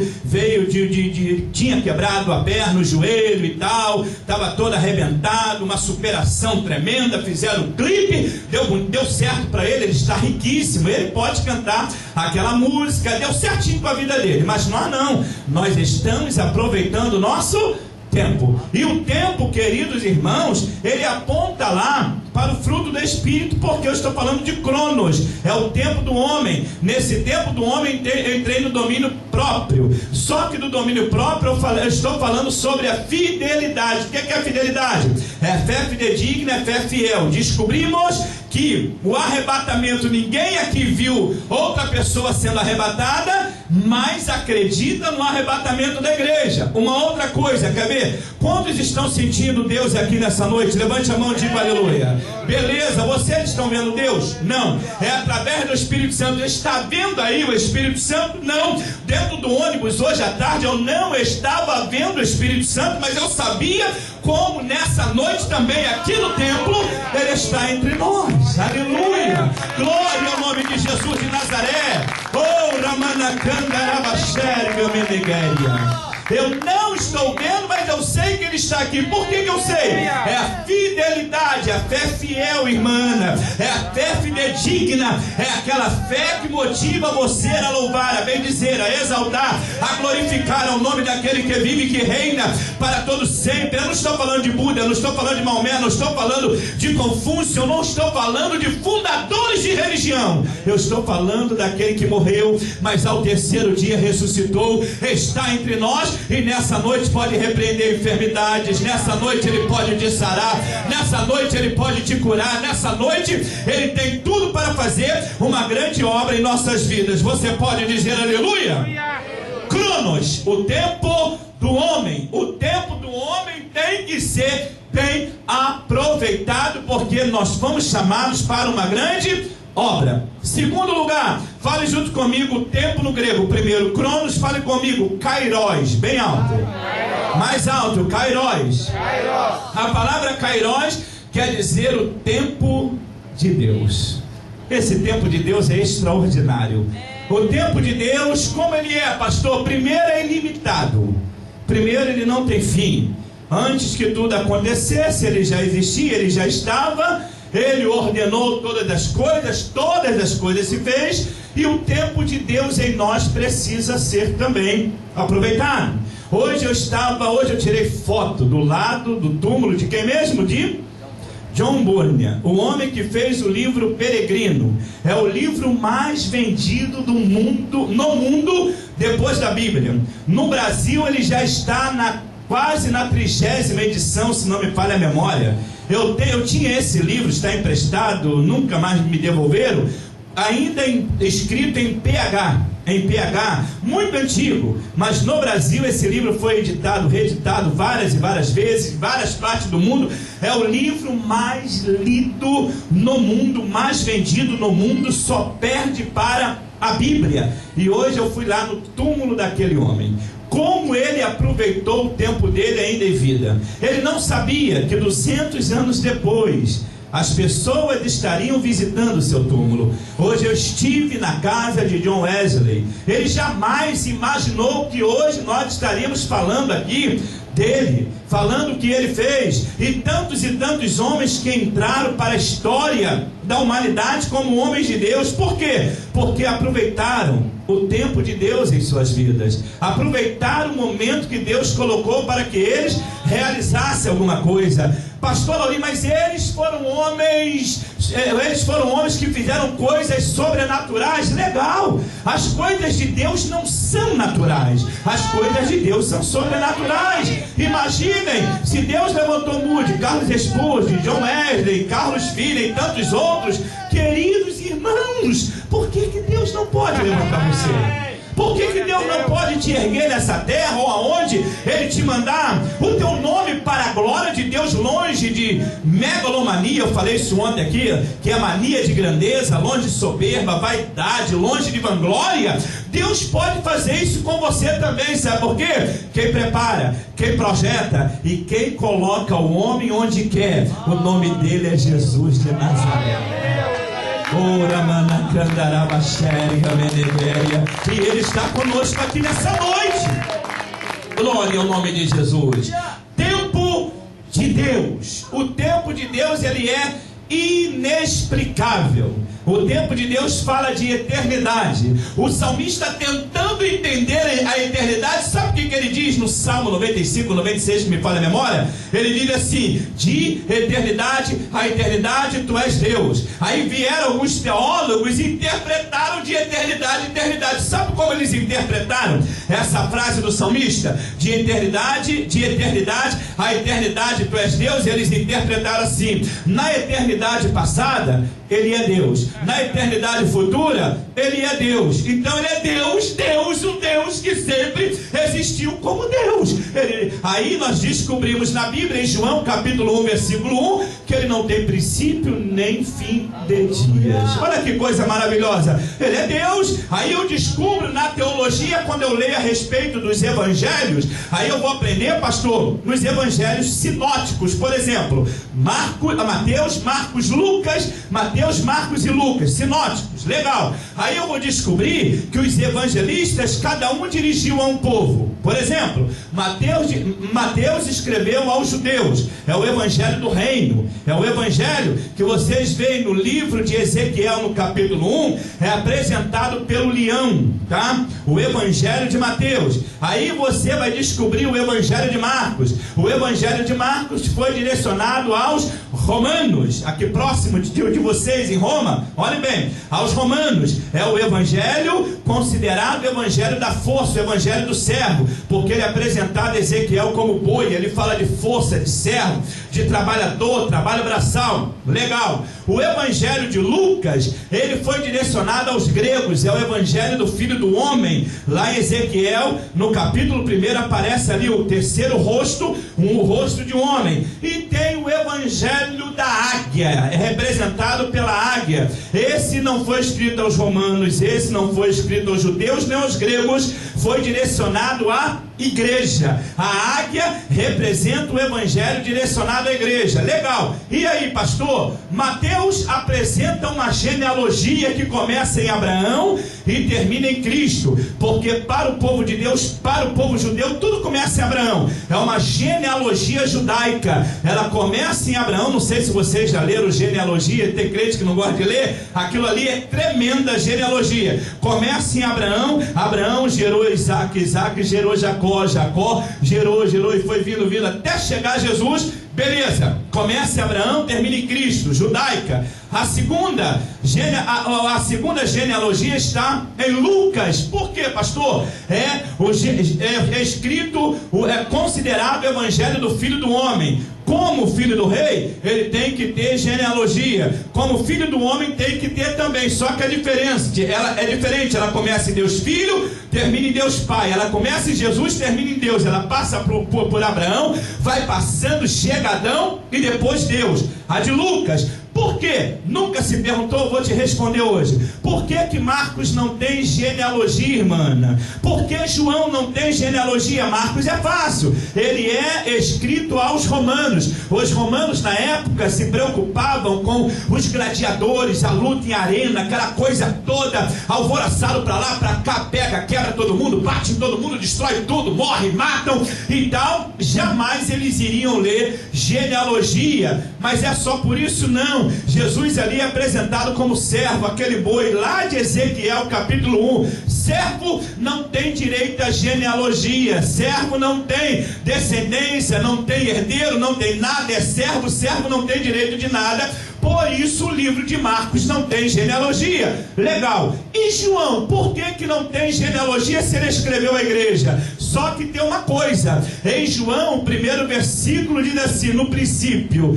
tinha quebrado a perna, o joelho e tal, estava todo arrebentado, uma superação tremenda. Fizeram o clipe, deu certo para ele está riquíssimo, ele pode cantar aquela música, deu certinho com a vida dele. Mas nós não, nós estamos aproveitando o nosso tempo. E o tempo, queridos irmãos, ele aponta lá para o fruto do Espírito, porque eu estou falando de Cronos, é o tempo do homem. Nesse tempo do homem eu entrei no domínio próprio. Só que do domínio próprio eu estou falando sobre a fidelidade. O que é a fidelidade? É fé fidedigna, é fé fiel. Descobrimos que o arrebatamento, ninguém aqui viu outra pessoa sendo arrebatada, mas acredita no arrebatamento da igreja. Uma outra coisa, quer ver? Quantos estão sentindo Deus aqui nessa noite? Levante a mão e diga aleluia. Beleza, vocês estão vendo Deus? Não. É através do Espírito Santo. Está vendo aí o Espírito Santo? Não. Dentro do ônibus hoje à tarde eu não estava vendo o Espírito Santo, mas eu sabia como nessa noite também aqui no templo ele está entre nós. Aleluia. Glória ao nome de Jesus de Nazaré. Oh, Eu não estou vendo, mas eu sei que Ele está aqui. Por que eu sei? É a fidelidade, a fé fiel, irmã. É a fé fidedigna. É aquela fé que motiva você a louvar, a bendizer, a exaltar, a glorificar o nome daquele que vive e que reina para todos sempre. Eu não estou falando de Buda, eu não estou falando de Maomé, eu não estou falando de Confúcio, eu não estou falando de fundadores de religião. Eu estou falando daquele que morreu, mas ao terceiro dia ressuscitou, está entre nós. E nessa noite pode repreender enfermidades, nessa noite Ele pode te sarar, nessa noite Ele pode te curar, nessa noite Ele tem tudo para fazer uma grande obra em nossas vidas. Você pode dizer aleluia? Cronos, o tempo do homem. O tempo do homem tem que ser bem aproveitado, porque nós fomos chamados para uma grande obra. Segundo lugar, fale junto comigo o tempo no grego. Primeiro, Cronos, fale comigo, Kairos, bem alto. Mais alto, Kairos. A palavra Kairos quer dizer o tempo de Deus. Esse tempo de Deus é extraordinário. O tempo de Deus, como ele é, pastor? Primeiro, é ilimitado. Primeiro, ele não tem fim. Antes que tudo acontecesse, ele já existia, ele já estava. Ele ordenou todas as coisas se fez, e o tempo de Deus em nós precisa ser também aproveitado. Hoje eu tirei foto do lado do túmulo de quem mesmo? De John Bunyan, o homem que fez o livro Peregrino. É o livro mais vendido do mundo, no mundo, depois da Bíblia. No Brasil ele já está quase na 30ª edição, se não me falha a memória. Eu tinha esse livro, está emprestado, nunca mais me devolveram, ainda escrito em PH, muito antigo, mas no Brasil esse livro foi editado, reeditado várias e várias vezes, em várias partes do mundo. É o livro mais lido no mundo, mais vendido no mundo, só perde para a Bíblia. E hoje eu fui lá no túmulo daquele homem. Como ele aproveitou o tempo dele ainda em vida. Ele não sabia que 200 anos depois as pessoas estariam visitando o seu túmulo. Hoje eu estive na casa de John Wesley. Ele jamais imaginou que hoje nós estaríamos falando aqui dele, falando o que ele fez. E tantos homens que entraram para a história da humanidade como homens de Deus. Por quê? Porque aproveitaram o tempo de Deus em suas vidas, aproveitaram o momento que Deus colocou para que eles realizassem alguma coisa. Pastor Lauri, mas eles foram homens que fizeram coisas sobrenaturais. Legal, as coisas de Deus não são naturais, as coisas de Deus são sobrenaturais. Imaginem, se Deus levantou Moody, Carlos Expulso, John Wesley, Carlos Filho e tantos outros, queridos irmãos, por que Deus não pode levantar você? Por que Deus não pode te erguer nessa terra, ou aonde Ele te mandar, o teu nome para a glória de Deus, longe de megalomania? Eu falei isso ontem aqui, que é mania de grandeza, longe de soberba, vaidade, longe de vanglória. Deus pode fazer isso com você também, sabe por quê? Quem prepara, quem projeta e quem coloca o homem onde quer, o nome dele é Jesus de Nazaré. E Ele está conosco aqui nessa noite. Glória ao nome de Jesus. Tempo de Deus. O tempo de Deus, ele é inexplicável. O tempo de Deus fala de eternidade. O salmista, tentando entender a eternidade, sabe o que ele diz no Salmo 95, 96, que me falha a memória? Ele diz assim: de eternidade a eternidade tu és Deus. Aí vieram alguns teólogos e interpretaram de eternidade a eternidade. Sabe como eles interpretaram essa frase do salmista? De eternidade a eternidade tu és Deus. Eles interpretaram assim: na eternidade passada Ele é Deus, na eternidade futura Ele é Deus. Então Ele é Deus, um Deus que sempre existiu como Deus. Aí nós descobrimos na Bíblia, em João capítulo 1, versículo 1, que ele não tem princípio nem fim de dias. Olha que coisa maravilhosa. Ele é Deus. Aí eu descubro na teologia, quando eu leio a respeito dos evangelhos, aí eu vou aprender, pastor, nos evangelhos sinóticos, por exemplo, Mateus, Marcos, Lucas, Mateus, Marcos e Lucas, sinóticos, legal. Aí eu vou descobrir que os evangelistas, cada um dirigiu a um povo. Por exemplo, Mateus escreveu aos judeus, é o evangelho do reino, é o evangelho que vocês veem no livro de Ezequiel, no capítulo 1, é apresentado pelo leão, tá? O evangelho de Mateus. Aí você vai descobrir o evangelho de Marcos. O evangelho de Marcos foi direcionado aos romanos, aqui próximo de vocês em Roma. Olhem bem, aos romanos. É o evangelho considerado o evangelho da força, o evangelho do servo, porque ele é apresentado a Ezequiel como boi. Ele fala de força, de servo, de trabalhador, trabalho braçal. Legal. O evangelho de Lucas, ele foi direcionado aos gregos. É o evangelho do Filho do Homem. Lá em Ezequiel, no capítulo 1, aparece ali o terceiro rosto, o rosto de um homem. E tem o evangelho da águia, é representado pela águia. Esse não foi escrito aos romanos, esse não foi escrito aos judeus nem aos gregos, foi direcionado à igreja. A águia representa o evangelho direcionado à igreja. Legal. E aí, pastor? Mateus apresenta uma genealogia que começa em Abraão e termina em Cristo, porque para o povo de Deus, para o povo judeu, tudo começa em Abraão. É uma genealogia judaica. Ela começa em Abraão. Não sei se vocês já leram genealogia, tem crente que não gosta de ler. Aquilo ali é tremenda genealogia. Começa em Abraão. Abraão gerou Isaac, Isaac gerou Jacó, Jacó gerou e foi vindo até chegar a Jesus. Beleza, começa em Abraão, termina em Cristo, judaica. A segunda genealogia está em Lucas. Por quê, pastor? É escrito, é considerado o evangelho do Filho do Homem. Como filho do rei, ele tem que ter genealogia. Como filho do homem, tem que ter também. Só que a diferença, ela é diferente. Ela começa em Deus Filho, termina em Deus Pai. Ela começa em Jesus, termina em Deus. Ela passa por Abraão, vai passando, chega a Adão e depois Deus. A de Lucas, por quê? Nunca se perguntou, vou te responder hoje. Por que Marcos não tem genealogia, irmã? Por que João não tem genealogia? Marcos é fácil. Ele é escrito aos romanos. Os romanos na época se preocupavam com os gladiadores, a luta em arena, aquela coisa toda, alvoroçado para lá, para cá, pega, quebra todo mundo, bate em todo mundo, destrói tudo, morre, matam. Então, jamais eles iriam ler genealogia. Mas é só por isso? Não. Jesus ali é apresentado como servo, aquele boi lá de Ezequiel capítulo 1. Servo não tem direito à genealogia, servo não tem descendência, não tem herdeiro, não tem nada, é servo, servo não tem direito de nada. Por isso o livro de Marcos não tem genealogia. Legal. E João, por que não tem genealogia se ele escreveu a igreja? Só que tem uma coisa. Em João, o primeiro versículo diz assim: no princípio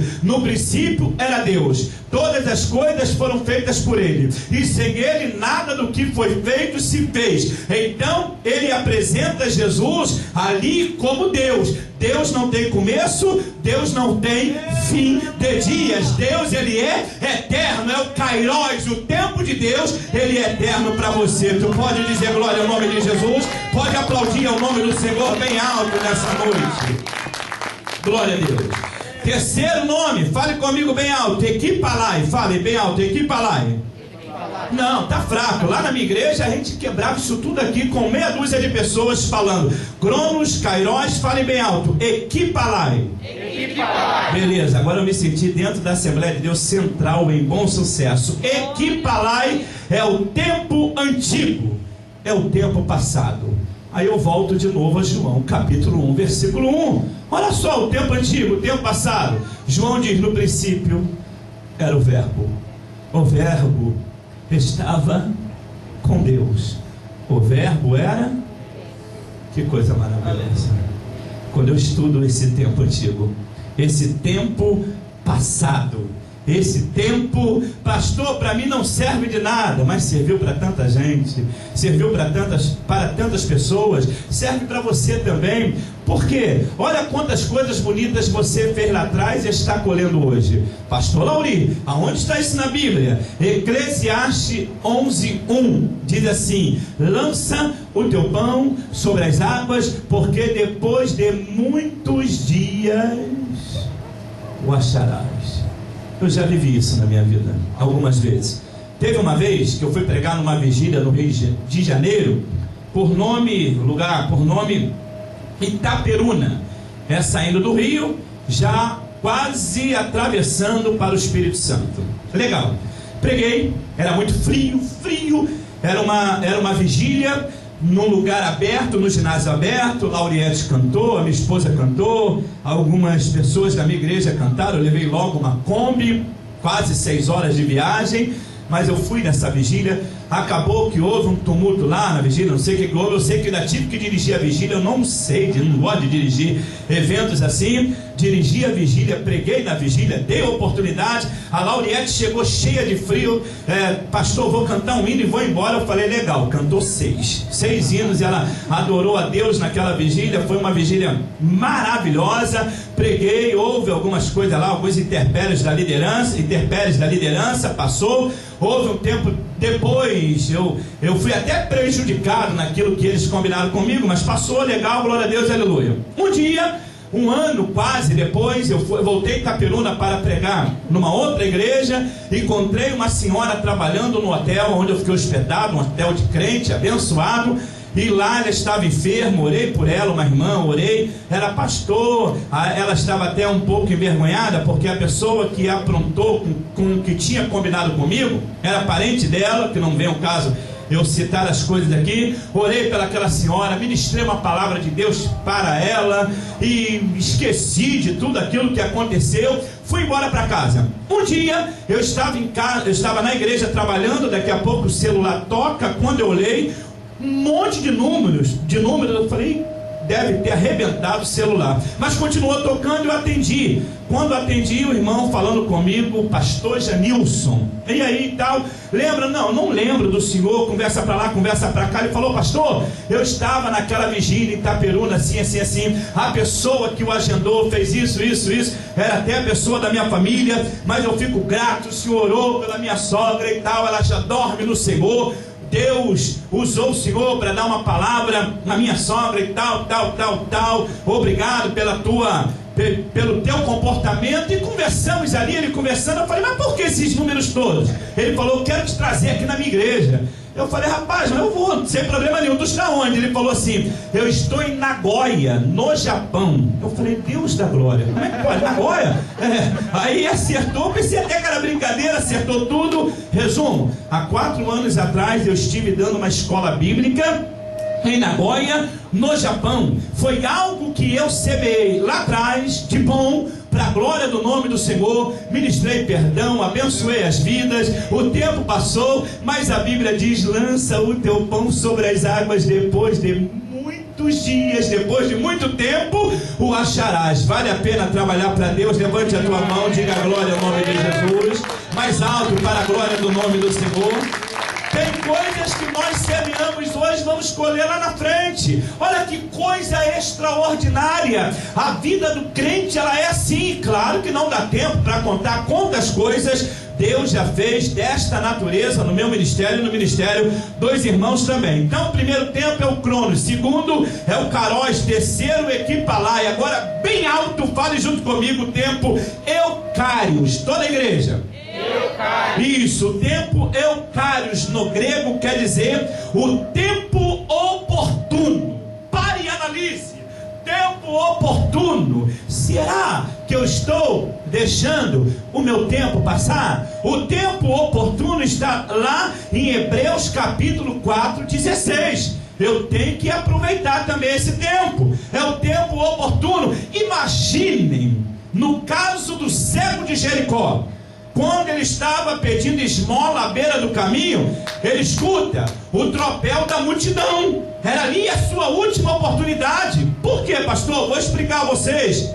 era Deus. Todas as coisas foram feitas por ele, e sem ele nada do que foi feito se fez. Então ele apresenta Jesus ali como Deus. Deus não tem começo, Deus não tem fim de dias. Deus, ele é eterno, é o Kairos, o tempo de Deus, ele é eterno para você. Tu pode dizer glória ao nome de Jesus, pode aplaudir ao nome do Senhor bem alto nessa noite. Glória a Deus. Terceiro nome, fale comigo bem alto, Equipalai, fale bem alto, Equipalai. Não, tá fraco. Lá na minha igreja a gente quebrava isso tudo aqui com meia dúzia de pessoas falando Cronos, Kairos, fale bem alto, Equipalai. Beleza, agora eu me senti dentro da Assembleia de Deus Central em bom sucesso. Equipalai é o tempo antigo, é o tempo passado. Aí eu volto de novo a João, capítulo 1, versículo 1. Olha só, o tempo antigo, o tempo passado. João diz: no princípio era o verbo. O verbo estava com Deus. O verbo era... Que coisa maravilhosa. Quando eu estudo esse tempo antigo, esse tempo passado, Esse tempo, pastor, para mim não serve de nada, mas serviu para tanta gente, serviu para tantas pessoas, serve para você também. Por quê? Olha quantas coisas bonitas você fez lá atrás e está colhendo hoje. Pastor Lauri, aonde está isso na Bíblia? Eclesiastes 11:1 diz assim: lança o teu pão sobre as águas, porque depois de muitos dias o acharás. Eu já vivi isso na minha vida, algumas vezes. Teve uma vez que eu fui pregar numa vigília no Rio de Janeiro, por nome Itaperuna, saindo do Rio, já quase atravessando para o Espírito Santo. Legal, preguei, era muito frio, era uma vigília num lugar aberto, no ginásio aberto. Lauriette cantou, a minha esposa cantou, algumas pessoas da minha igreja cantaram. Eu levei logo uma Kombi, quase 6 horas de viagem, mas eu fui nessa vigília. Acabou que houve um tumulto lá na vigília, não sei o que houve. Eu sei que ainda tive que dirigir a vigília. Eu não gosto de dirigir eventos assim. Dirigi a vigília, preguei na vigília, dei a oportunidade. A Lauriette chegou cheia de frio. Pastor, vou cantar um hino e vou embora. Eu falei, legal, cantou 6 hinos. Ela adorou a Deus naquela vigília. Foi uma vigília maravilhosa. Preguei, houve algumas coisas lá, alguns intempéries da liderança, passou. Houve um tempo depois, eu fui até prejudicado naquilo que eles combinaram comigo, mas passou, legal, glória a Deus, aleluia. Um dia, um ano quase depois, eu voltei a Itaperuna para pregar numa outra igreja. Encontrei uma senhora trabalhando no hotel onde eu fiquei hospedado, um hotel de crente, abençoado. E lá ela estava enferma, orei por ela, uma irmã, orei, era pastor. Ela estava até um pouco envergonhada, porque a pessoa que aprontou com o que tinha combinado comigo era parente dela, que não vem ao caso eu citar as coisas aqui. Orei pelaquela senhora, ministrei uma palavra de Deus para ela e esqueci de tudo aquilo que aconteceu. Fui embora para casa. Um dia eu estava em casa, eu estava na igreja trabalhando. Daqui a pouco o celular toca. Quando eu olhei, um monte de números, eu falei, deve ter arrebentado o celular, mas continuou tocando. Eu atendi. Quando atendi, o irmão falando comigo, o pastor Janilson, e aí e tal, lembra? Não lembro do senhor, conversa para lá, conversa para cá. Ele falou, pastor, eu estava naquela vigília em Itaperuna, assim, a pessoa que o agendou fez isso, era até a pessoa da minha família, mas eu fico grato, o senhor orou pela minha sogra e tal, ela já dorme no Senhor. Deus usou o Senhor para dar uma palavra na minha sogra e tal. Obrigado pelo teu comportamento. E conversamos ali, ele conversando. Eu falei, mas por que esses números todos? Ele falou, eu quero te trazer aqui na minha igreja. Eu falei, rapaz, mas eu vou, sem problema nenhum. Tu está onde? Ele falou assim, eu estou em Nagoya, no Japão. Eu falei, Deus da glória, como é que pode? Nagoya? Aí acertou, pensei até que era brincadeira, acertou tudo. Resumo, há 4 anos atrás eu estive dando uma escola bíblica em Nagoya, no Japão. Foi algo que eu semeei lá atrás, de bom, para a glória do nome do Senhor. Ministrei perdão, abençoei as vidas. O tempo passou, mas a Bíblia diz, lança o teu pão sobre as águas, depois de muitos dias, depois de muito tempo, o acharás. Vale a pena trabalhar para Deus? Levante a tua mão, diga glória ao nome de Jesus, mais alto para a glória do nome do Senhor. Tem coisas que nós semeamos hoje, vamos colher lá na frente. Olha que coisa extraordinária. A vida do crente, ela é assim. Claro que não dá tempo para contar quantas coisas Deus já fez desta natureza no meu ministério e no ministério dos irmãos também. Então, o primeiro tempo é o Cronos, segundo é o Kairos, terceiro Equipalai. Agora, bem alto, fale junto comigo o tempo Eucários. Toda a igreja. Isso, o tempo Eucários no grego quer dizer o tempo oportuno. Pare e analise. Tempo oportuno. Será que eu estou deixando o meu tempo passar? O tempo oportuno está lá em Hebreus capítulo 4:16. Eu tenho que aproveitar também esse tempo. É o tempo oportuno. Imaginem, no caso do cego de Jericó, quando ele estava pedindo esmola à beira do caminho, ele escuta o tropel da multidão. Era ali a sua última oportunidade. Por quê, pastor? Vou explicar a vocês.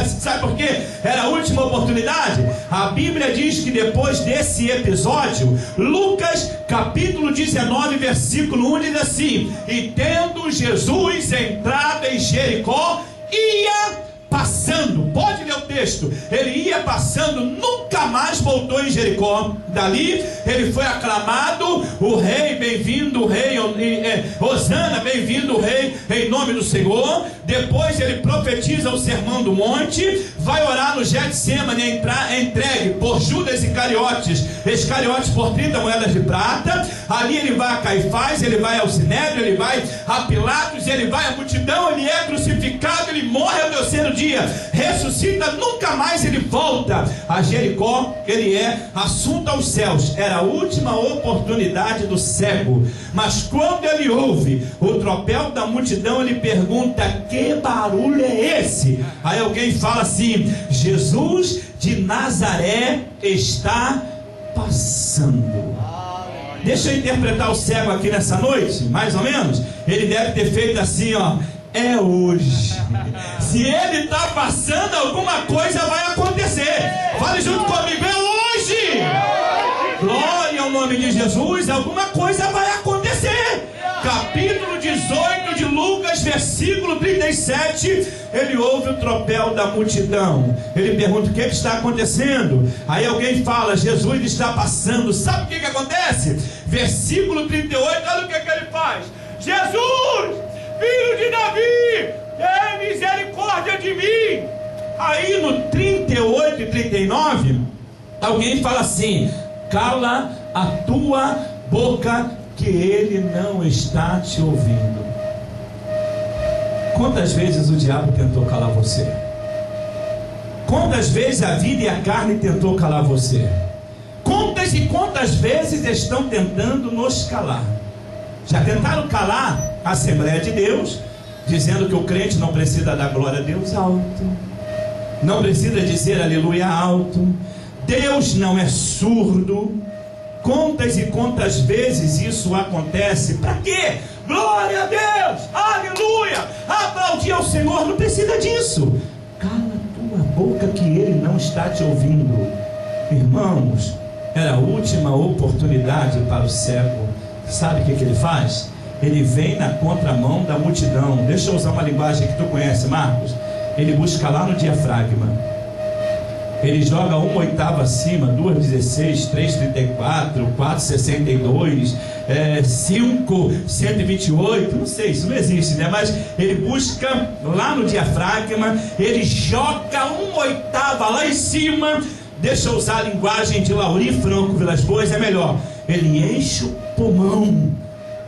Sabe por quê? Era a última oportunidade. A Bíblia diz que depois desse episódio, Lucas capítulo 19, versículo 1 diz assim: e tendo Jesus entrado em Jericó, ia passando. Pode ler o texto. Ele ia passando, nunca mais voltou em Jericó. Dali ele foi aclamado o rei, bem-vindo o rei, Hosana, bem-vindo o rei, em nome do Senhor. Depois ele profetiza o sermão do monte, vai orar no Getsemane, entregue por Judas Iscariotes por 30 moedas de prata. Ali ele vai a Caifás, ele vai ao Sinédrio, ele vai a Pilatos, ele vai à multidão, ele é crucificado, ele morre ao terceiro dia, ressuscita, nunca mais ele volta a Jericó. Ele é assunto aos céus. Era a última oportunidade do cego. Mas quando ele ouve o tropel da multidão, ele pergunta: que barulho é esse? Aí alguém fala assim: Jesus de Nazaré está passando. Deixa eu interpretar o cego aqui nessa noite, mais ou menos. Ele deve ter feito assim, ó: é hoje. Se ele está passando, alguma coisa vai acontecer. Fale junto comigo: é hoje. Glória ao nome de Jesus. Alguma coisa vai acontecer. Capítulo 18 de Lucas, versículo 37. Ele ouve o tropel da multidão. Ele pergunta: o que está acontecendo? Aí alguém fala: Jesus está passando. Sabe o que acontece? Versículo 38, olha o que ele faz: Jesus, filho de Davi, tem misericórdia de mim. Aí no 38 e 39, alguém fala assim: cala a tua boca, que ele não está te ouvindo. Quantas vezes o diabo tentou calar você? Quantas vezes a vida e a carne tentou calar você? Quantas e quantas vezes estão tentando nos calar? Já tentaram calar a Assembleia de Deus, dizendo que o crente não precisa dar glória a Deus alto, não precisa dizer aleluia alto, Deus não é surdo. Quantas e quantas vezes isso acontece? Para quê? Glória a Deus, aleluia, aplaudir ao Senhor. Não precisa disso. Cala a tua boca, que ele não está te ouvindo. Irmãos, era a última oportunidade para o cego. Sabe o que ele faz? Ele vem na contramão da multidão. Deixa eu usar uma linguagem que tu conhece, Marcos. Ele busca lá no diafragma. Ele joga 1/8 acima, 2,16, 3,34, 4,62, 5,128, não sei, isso não existe, né? Mas ele busca lá no diafragma, ele joga 1/8 lá em cima. Deixa eu usar a linguagem de Lauri Franco Vilas Boas, é melhor. Ele enche o pulmão.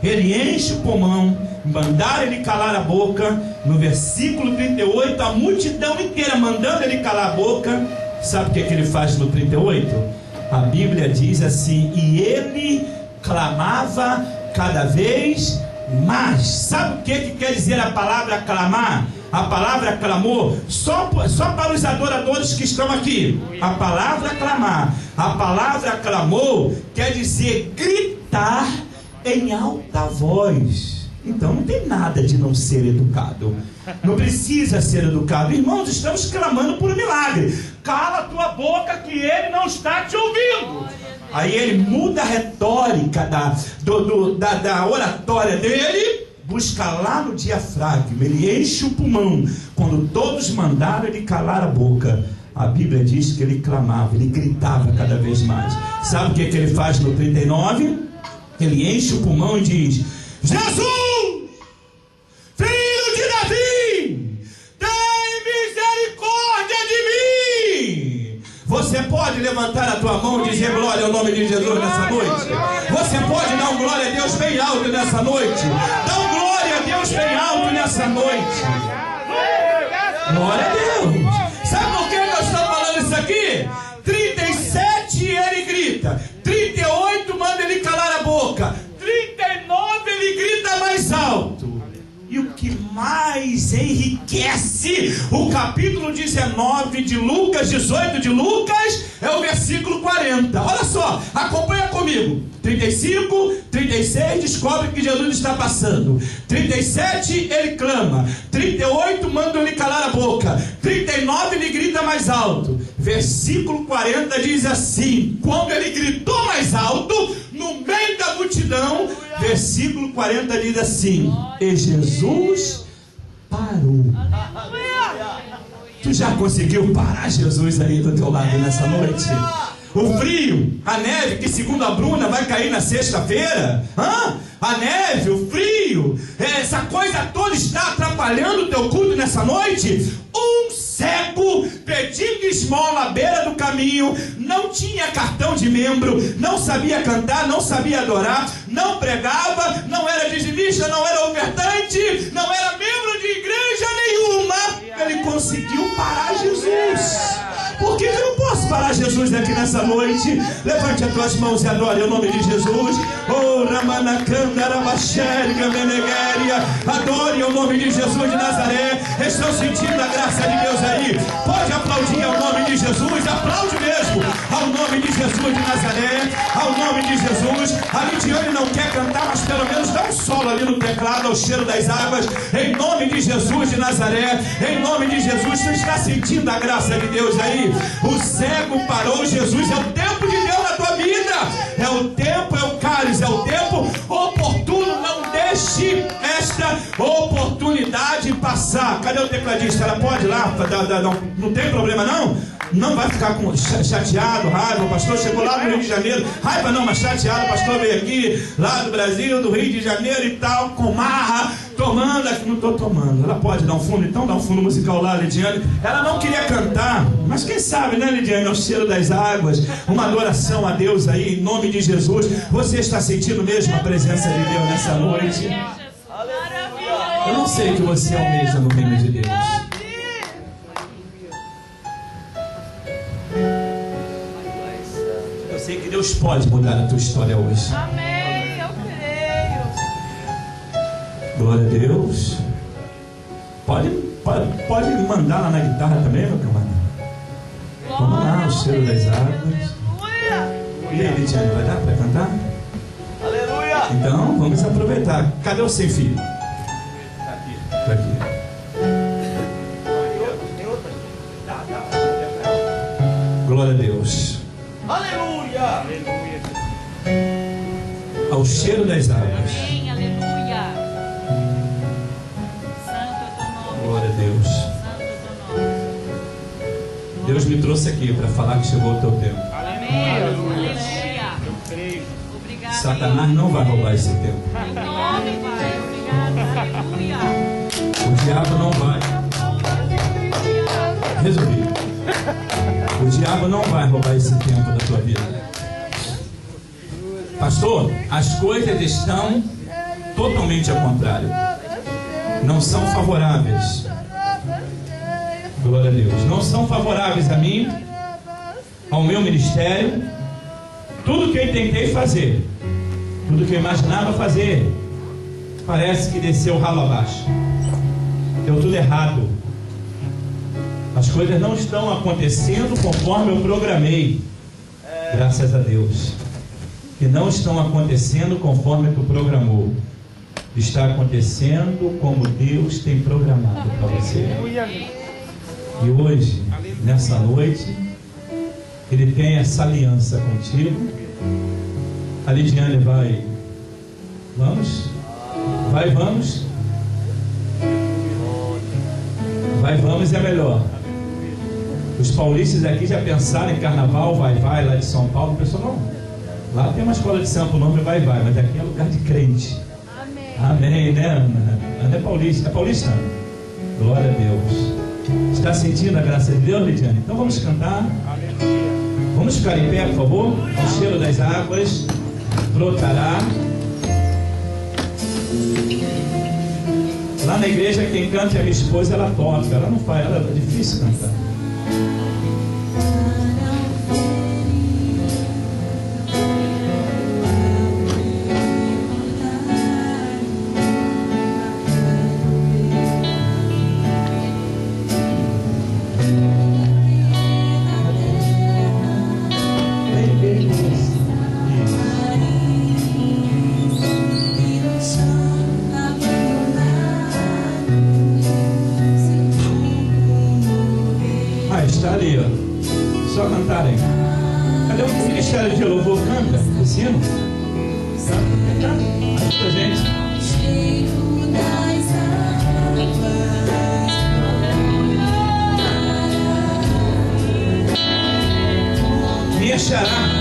Ele enche o pulmão. Mandaram ele calar a boca. No versículo 38, a multidão inteira mandando ele calar a boca. Sabe o que ele faz no 38? A Bíblia diz assim: e ele clamava cada vez mais. Sabe o que quer dizer a palavra clamar? A palavra clamor, só para os adoradores que estão aqui. A palavra clamar, a palavra clamor quer dizer gritar em alta voz. Então não tem nada de não ser educado. Não precisa ser educado. Irmãos, estamos clamando por um milagre. Cala a tua boca, que ele não está te ouvindo. Aí ele muda a retórica da oratória dele, busca lá no diafragma. Ele enche o pulmão. Quando todos mandaram ele calar a boca, a Bíblia diz que ele clamava, ele gritava cada vez mais. Sabe o que ele faz no 39? Ele enche o pulmão e diz: Jesus, filho de Davi, tem misericórdia de mim. Você pode levantar a tua mão e dizer glória ao nome de Jesus nessa noite? Você pode dar um glória a Deus bem alto nessa noite? Dá um glória a Deus bem alto nessa noite. Glória a Deus. Sabe por que eu estou falando isso aqui? 37 ele grita, 38 manda ele calar a boca, 39 ele grita mais alto. E o que mais enriquece. O capítulo 19 de Lucas, 18 de Lucas, é o versículo 40. Olha só, acompanha comigo. 35, 36, descobre que Jesus está passando. 37, ele clama. 38, manda ele calar a boca. 39, ele grita mais alto. Versículo 40 diz assim: quando ele gritou mais alto, no meio da multidão, versículo 40 diz assim: e Jesus parou. Tu já conseguiu parar Jesus aí do teu lado nessa noite? O frio, a neve, que segundo a Bruna vai cair na sexta-feira, a neve, o frio, essa coisa toda está atrapalhando o teu culto nessa noite. Um cego pedindo esmola à beira do caminho, não tinha cartão de membro, não sabia cantar, não sabia adorar, não pregava, não era dizimista, não era ofertante, não era membro de igreja nenhuma. Ele conseguiu parar Jesus. Por que eu não posso parar Jesus daqui nessa noite? Levante as tuas mãos e adore o nome de Jesus. Oh, Ramanakanda, Rabachérica, Meneguéria. Adore o nome de Jesus de Nazaré. Estão sentindo a graça de Deus aí? Pode aplaudir ao nome de Jesus. Aplaude mesmo ao nome de Jesus de Nazaré. Ao nome de Jesus. A Lidiane não quer cantar, mas pelo menos dá um solo ali no teclado ao cheiro das águas. Em nome de Jesus de Nazaré. Em nome de Jesus. Você está sentindo a graça de Deus aí? O cego parou. Jesus é o tempo de Deus na tua vida. É o tempo, é o cálice, é o tempo oportuno. Não deixe esta oportunidade passar. Cadê o tecladista? Ela pode ir lá? Não tem problema não? Não vai ficar chateado, raiva. O pastor chegou lá do Rio de Janeiro. Raiva não, mas chateado. O pastor veio aqui, lá do Brasil, do Rio de Janeiro e tal, com marra, tomando. Aqui não estou tomando. Ela pode dar um fundo, então dá um fundo musical lá, Lidiane. Ela não queria cantar, mas quem sabe, né, Lidiane? Ao cheiro das águas, uma adoração a Deus aí, em nome de Jesus. Você está sentindo mesmo a presença de Deus nessa noite? Eu não sei que você almeja no reino de Deus. Eu sei que Deus pode mudar a tua história hoje. Amém, eu creio. Glória a Deus. Pode mandar lá na guitarra também, meu camarada. Vamos lá, o cheiro das águas. E aí, Lidiane, vai dar para cantar? Aleluia! Então, vamos aproveitar. Cadê o sem filho? Tá aqui. Glória a Deus. Aleluia! Ao cheiro das águas. Amém, aleluia. Santo é teu nome. Glória a Deus. Santo é teu nome. Deus me trouxe aqui para falar que chegou o teu tempo. Amém, aleluia. Eu creio. Obrigado. Satanás não vai roubar esse tempo. Em nome, Pai. Obrigado, aleluia. O diabo não vai. Resolvi. O diabo não vai roubar esse tempo da tua vida. Pastor, as coisas estão totalmente ao contrário. Não são favoráveis. Glória a Deus. Não são favoráveis a mim, ao meu ministério. Tudo que eu tentei fazer, tudo que eu imaginava fazer, parece que desceu ralo abaixo. Deu tudo errado. As coisas não estão acontecendo conforme eu programei. Graças a Deus. Que não estão acontecendo conforme tu programou. Está acontecendo como Deus tem programado para você. E hoje, nessa noite, Ele tem essa aliança contigo. A Lidiane vai. Vamos? Vai, vamos? Vai, vamos é melhor. Os paulistas aqui já pensaram em carnaval, vai, lá de São Paulo. O pessoal não. Lá tem uma escola de samba, o nome vai, mas aqui é lugar de crente. Amém, né, Ana? Ana é paulista. É paulista? Glória a Deus. Está sentindo a graça de Deus, Lidiane? Então vamos cantar. Vamos ficar em pé, por favor. O cheiro das águas brotará. Lá na igreja quem canta é a minha esposa, ela toca. Ela não faz, ela é difícil cantar. Ministério de Louvor canta, ensina. Canta. Ajuda a gente. Minha xará.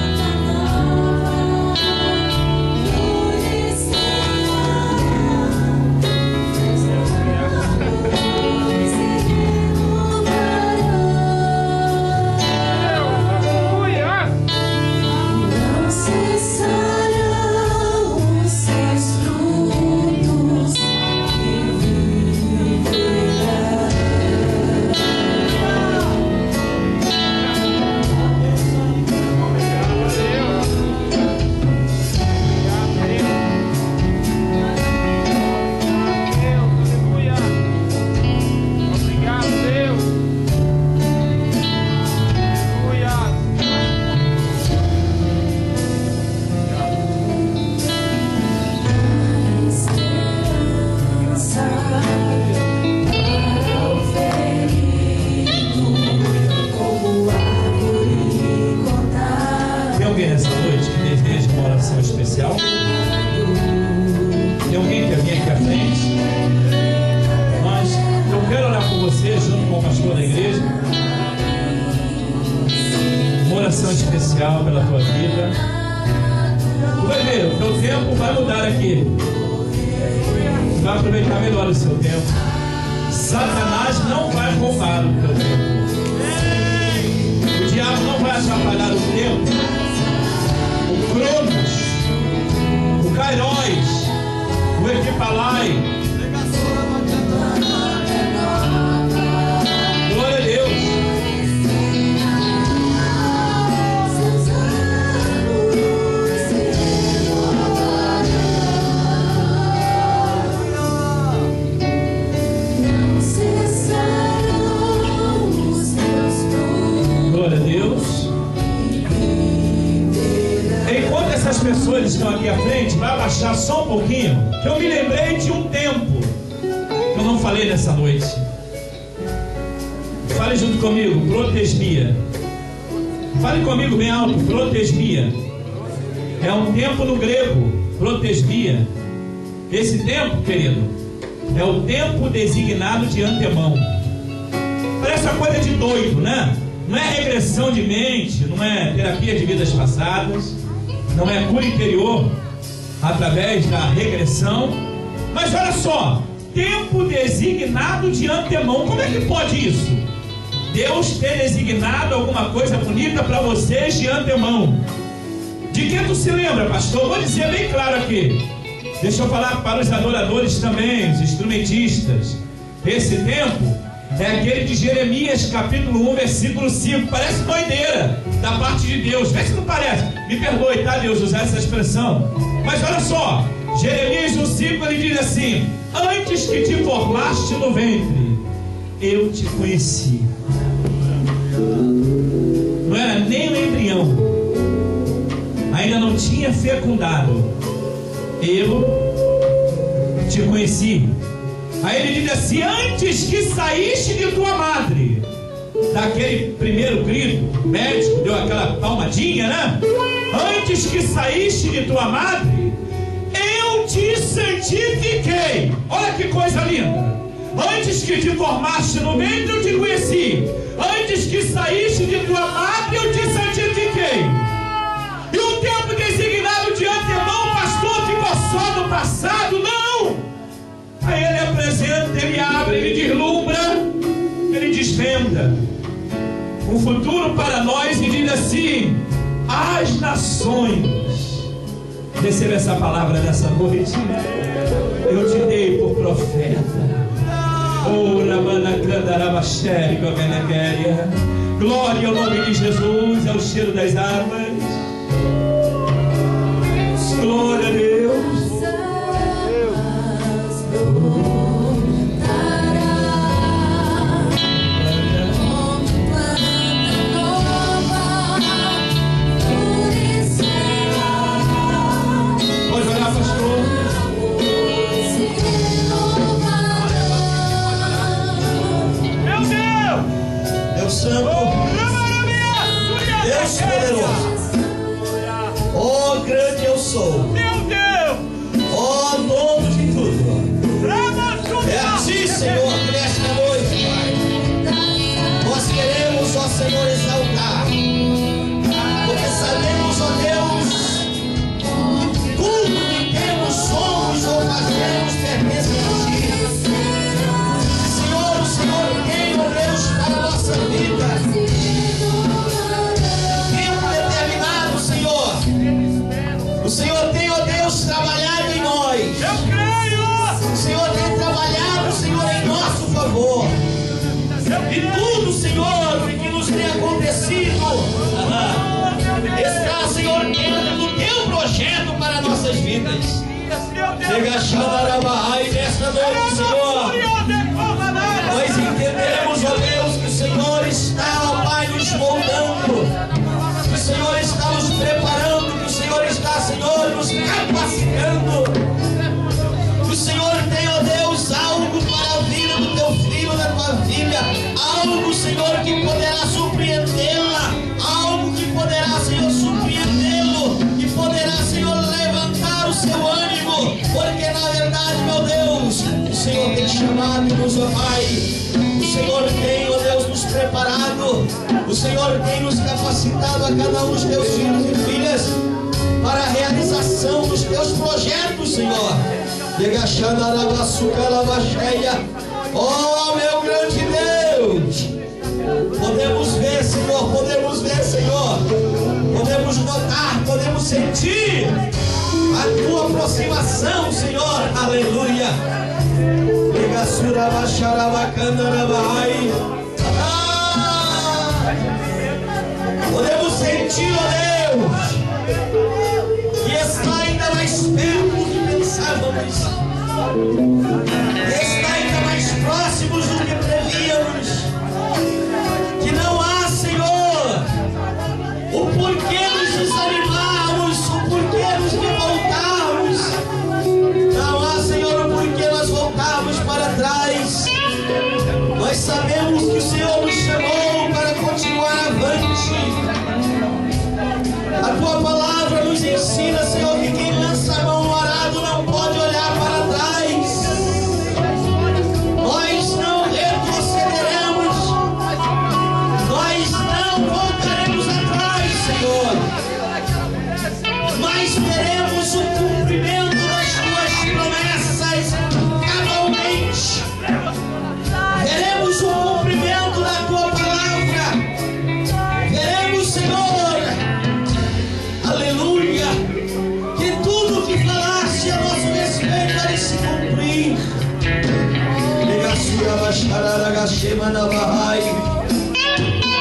Especial pela tua vida. Tu vai ver, o teu tempo vai mudar aqui. Vai aproveitar melhor o seu tempo. Satanás não vai roubar o teu tempo. O diabo não vai atrapalhar o tempo. O Cronos, o Kairos, o Equipalai. Glória a Deus. As pessoas que estão aqui à frente, vai abaixar só um pouquinho, que eu me lembrei de um tempo que eu não falei nessa noite. Fale junto comigo, protesbia. Fale comigo bem alto, protesbia. É um tempo no grego, protesbia. Esse tempo, querido, é o tempo designado de antemão. Parece uma coisa de doido, né? Não é regressão de mente, não é terapia de vidas passadas, não é cura interior através da regressão. Mas olha só, tempo designado de antemão. Como é que pode isso? Deus ter designado alguma coisa bonita para vocês de antemão. De que tu se lembra, pastor? Vou dizer bem claro aqui. Deixa eu falar para os adoradores também, os instrumentistas. Esse tempo é aquele de Jeremias capítulo 1, versículo 5. Parece doideira da parte de Deus. Vê se não parece. Me perdoe, tá, Deus, usar essa expressão. Mas olha só, Jeremias 1,5, ele diz assim: antes que te formaste no ventre, eu te conheci. Não era nem um embrião, ainda não tinha fecundado, eu te conheci. Aí ele diz assim: antes que saíste de tua madre, daquele primeiro grito, o médico deu aquela palmadinha, né? Antes que saíste de tua madre, eu te santifiquei. Olha que coisa linda. Antes que te formaste no ventre, eu te conheci. Antes que saíste de tua madre, eu te santifiquei. E o tempo designado de antemão, pastor, ficou só no passado? Não! Aí ele apresenta, ele abre, ele deslumbra, ele desvenda um futuro para nós e diz assim: as nações. Receba essa palavra nessa noite. Eu te dei por profeta. Glória ao nome de Jesus. É o cheiro das armas. Glória a Deus. Santo, Deus poderoso, sou. Meu Deus! Ó dono de tudo. É a ti, Senhor, nesta noite, Pai. Nós queremos, ó Senhor, exaltar. Porque sabemos, ó Deus, tudo que temos, somos ou fazemos pertence a ti. Senhor, o Senhor tem, ó Deus, para a nossa vida. Tempo determinado, Senhor. O Senhor tem, ó Deus, trabalhado em nós. Eu creio! O Senhor tem trabalhado, Senhor, em nosso favor. E tudo, Senhor, que nos tem acontecido está, Senhor, dentro do teu projeto para nossas vidas. Chega a Xadarabahai nesta noite, Senhor. Nós entendemos, ó Deus, que o Senhor está, ó Pai, nos moldando. Que o Senhor está nos preparando. Que o Senhor está, Senhor, nos capacitando. Que o Senhor tem, ó Deus, algo para a vida do teu filho, da tua filha. Algo, Senhor, que poderá surpreendê-la. Algo que poderá, Senhor, surpreendê-lo. Que poderá, Senhor, levantar o seu ânimo. Porque, na verdade, meu Deus, o Senhor tem chamado-nos, ó Pai. O Senhor tem, ó Deus, nos preparado. O Senhor tem nos capacitado a cada um dos teus filhos e filhas para a realização dos teus projetos, Senhor. Oh, meu grande Deus, podemos ver, Senhor, podemos notar, podemos sentir a tua aproximação, Senhor, aleluia. Podemos sentir, ó Deus, que está ainda mais perto do que pensávamos, está ainda mais próximos do que prevíamos, que não há, Senhor, o porquê nos desanimarmos, o porquê nos revoltarmos, não há, Senhor, o porquê nós voltarmos para trás. Nós sabemos que o Senhor nos chamou para continuar avante. A tua palavra nos ensina, Senhor, que quem lança a mão no arado não pode olhar para trás. Nós não retrocederemos, nós não voltaremos atrás, Senhor, mas veremos o cumprimento das tuas promessas cabalmente. Veremos o cumprimento da tua palavra. Veremos, Senhor, aleluia, que tudo que falaste a nosso respeito vai se cumprir.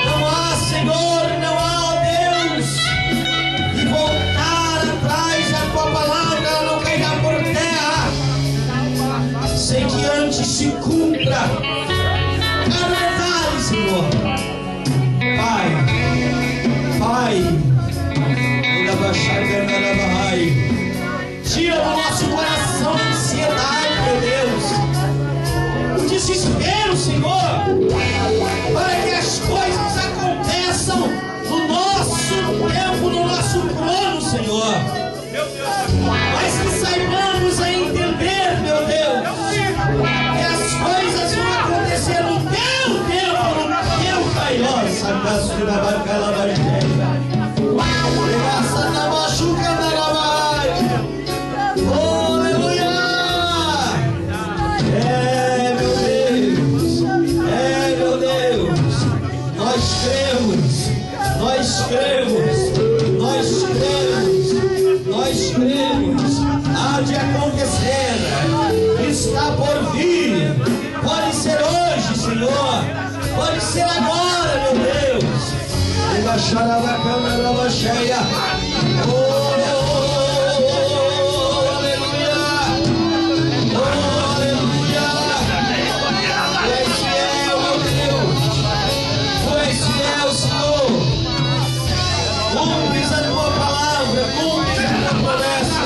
Não há, Senhor, não há, ó Deus, e voltar atrás. A tua palavra ela não cairá por terra sem que antes se cumpra cada detalhe, Senhor. Pai, tira do nosso coração a ansiedade, meu Deus, o desespero, Senhor, para que as coisas aconteçam no nosso tempo, no nosso plano, Senhor. Mas que saibamos a entender, meu Deus, que as coisas vão acontecer no teu tempo, no teu Kairos. Aleluia! É, meu Deus, nós cremos, há de acontecer, está por vir, pode ser hoje, Senhor, pode ser agora, meu Deus. Cumpres a tua palavra, cumpres a tua promessa.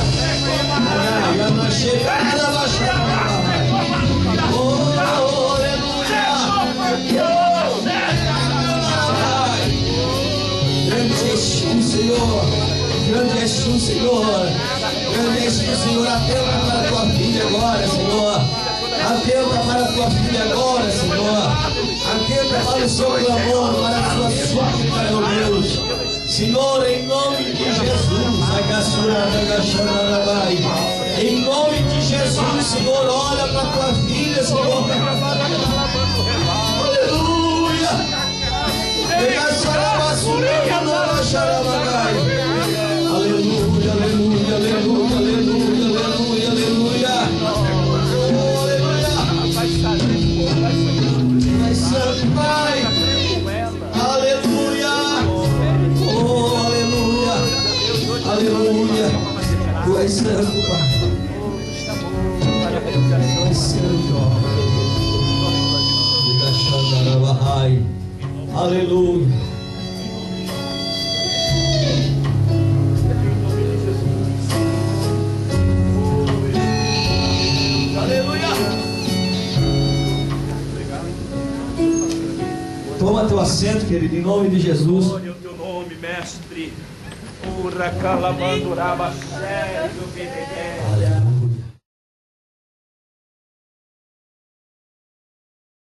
Grande Senhor. Grandíssimo, Senhor. Atenta para a tua filha agora, Senhor. Atenta para a tua filha agora, Senhor. Atenta para o seu clamor, para a sua súplica, meu Deus. Senhor, em nome de Jesus, em nome de Jesus, Senhor, olha para a tua filha, Senhor. Aleluia. Aleluia, aleluia, aleluia, aleluia, aleluia, aleluia. Pai Santo, Pai. Aleluia. Oh, aleluia. Aleluia. Tu és santo, Pai. Tu és santo. Aleluia. Toma teu assento, querido, em nome de Jesus. Glória ao teu nome, mestre. Ura calabanduraba, sério,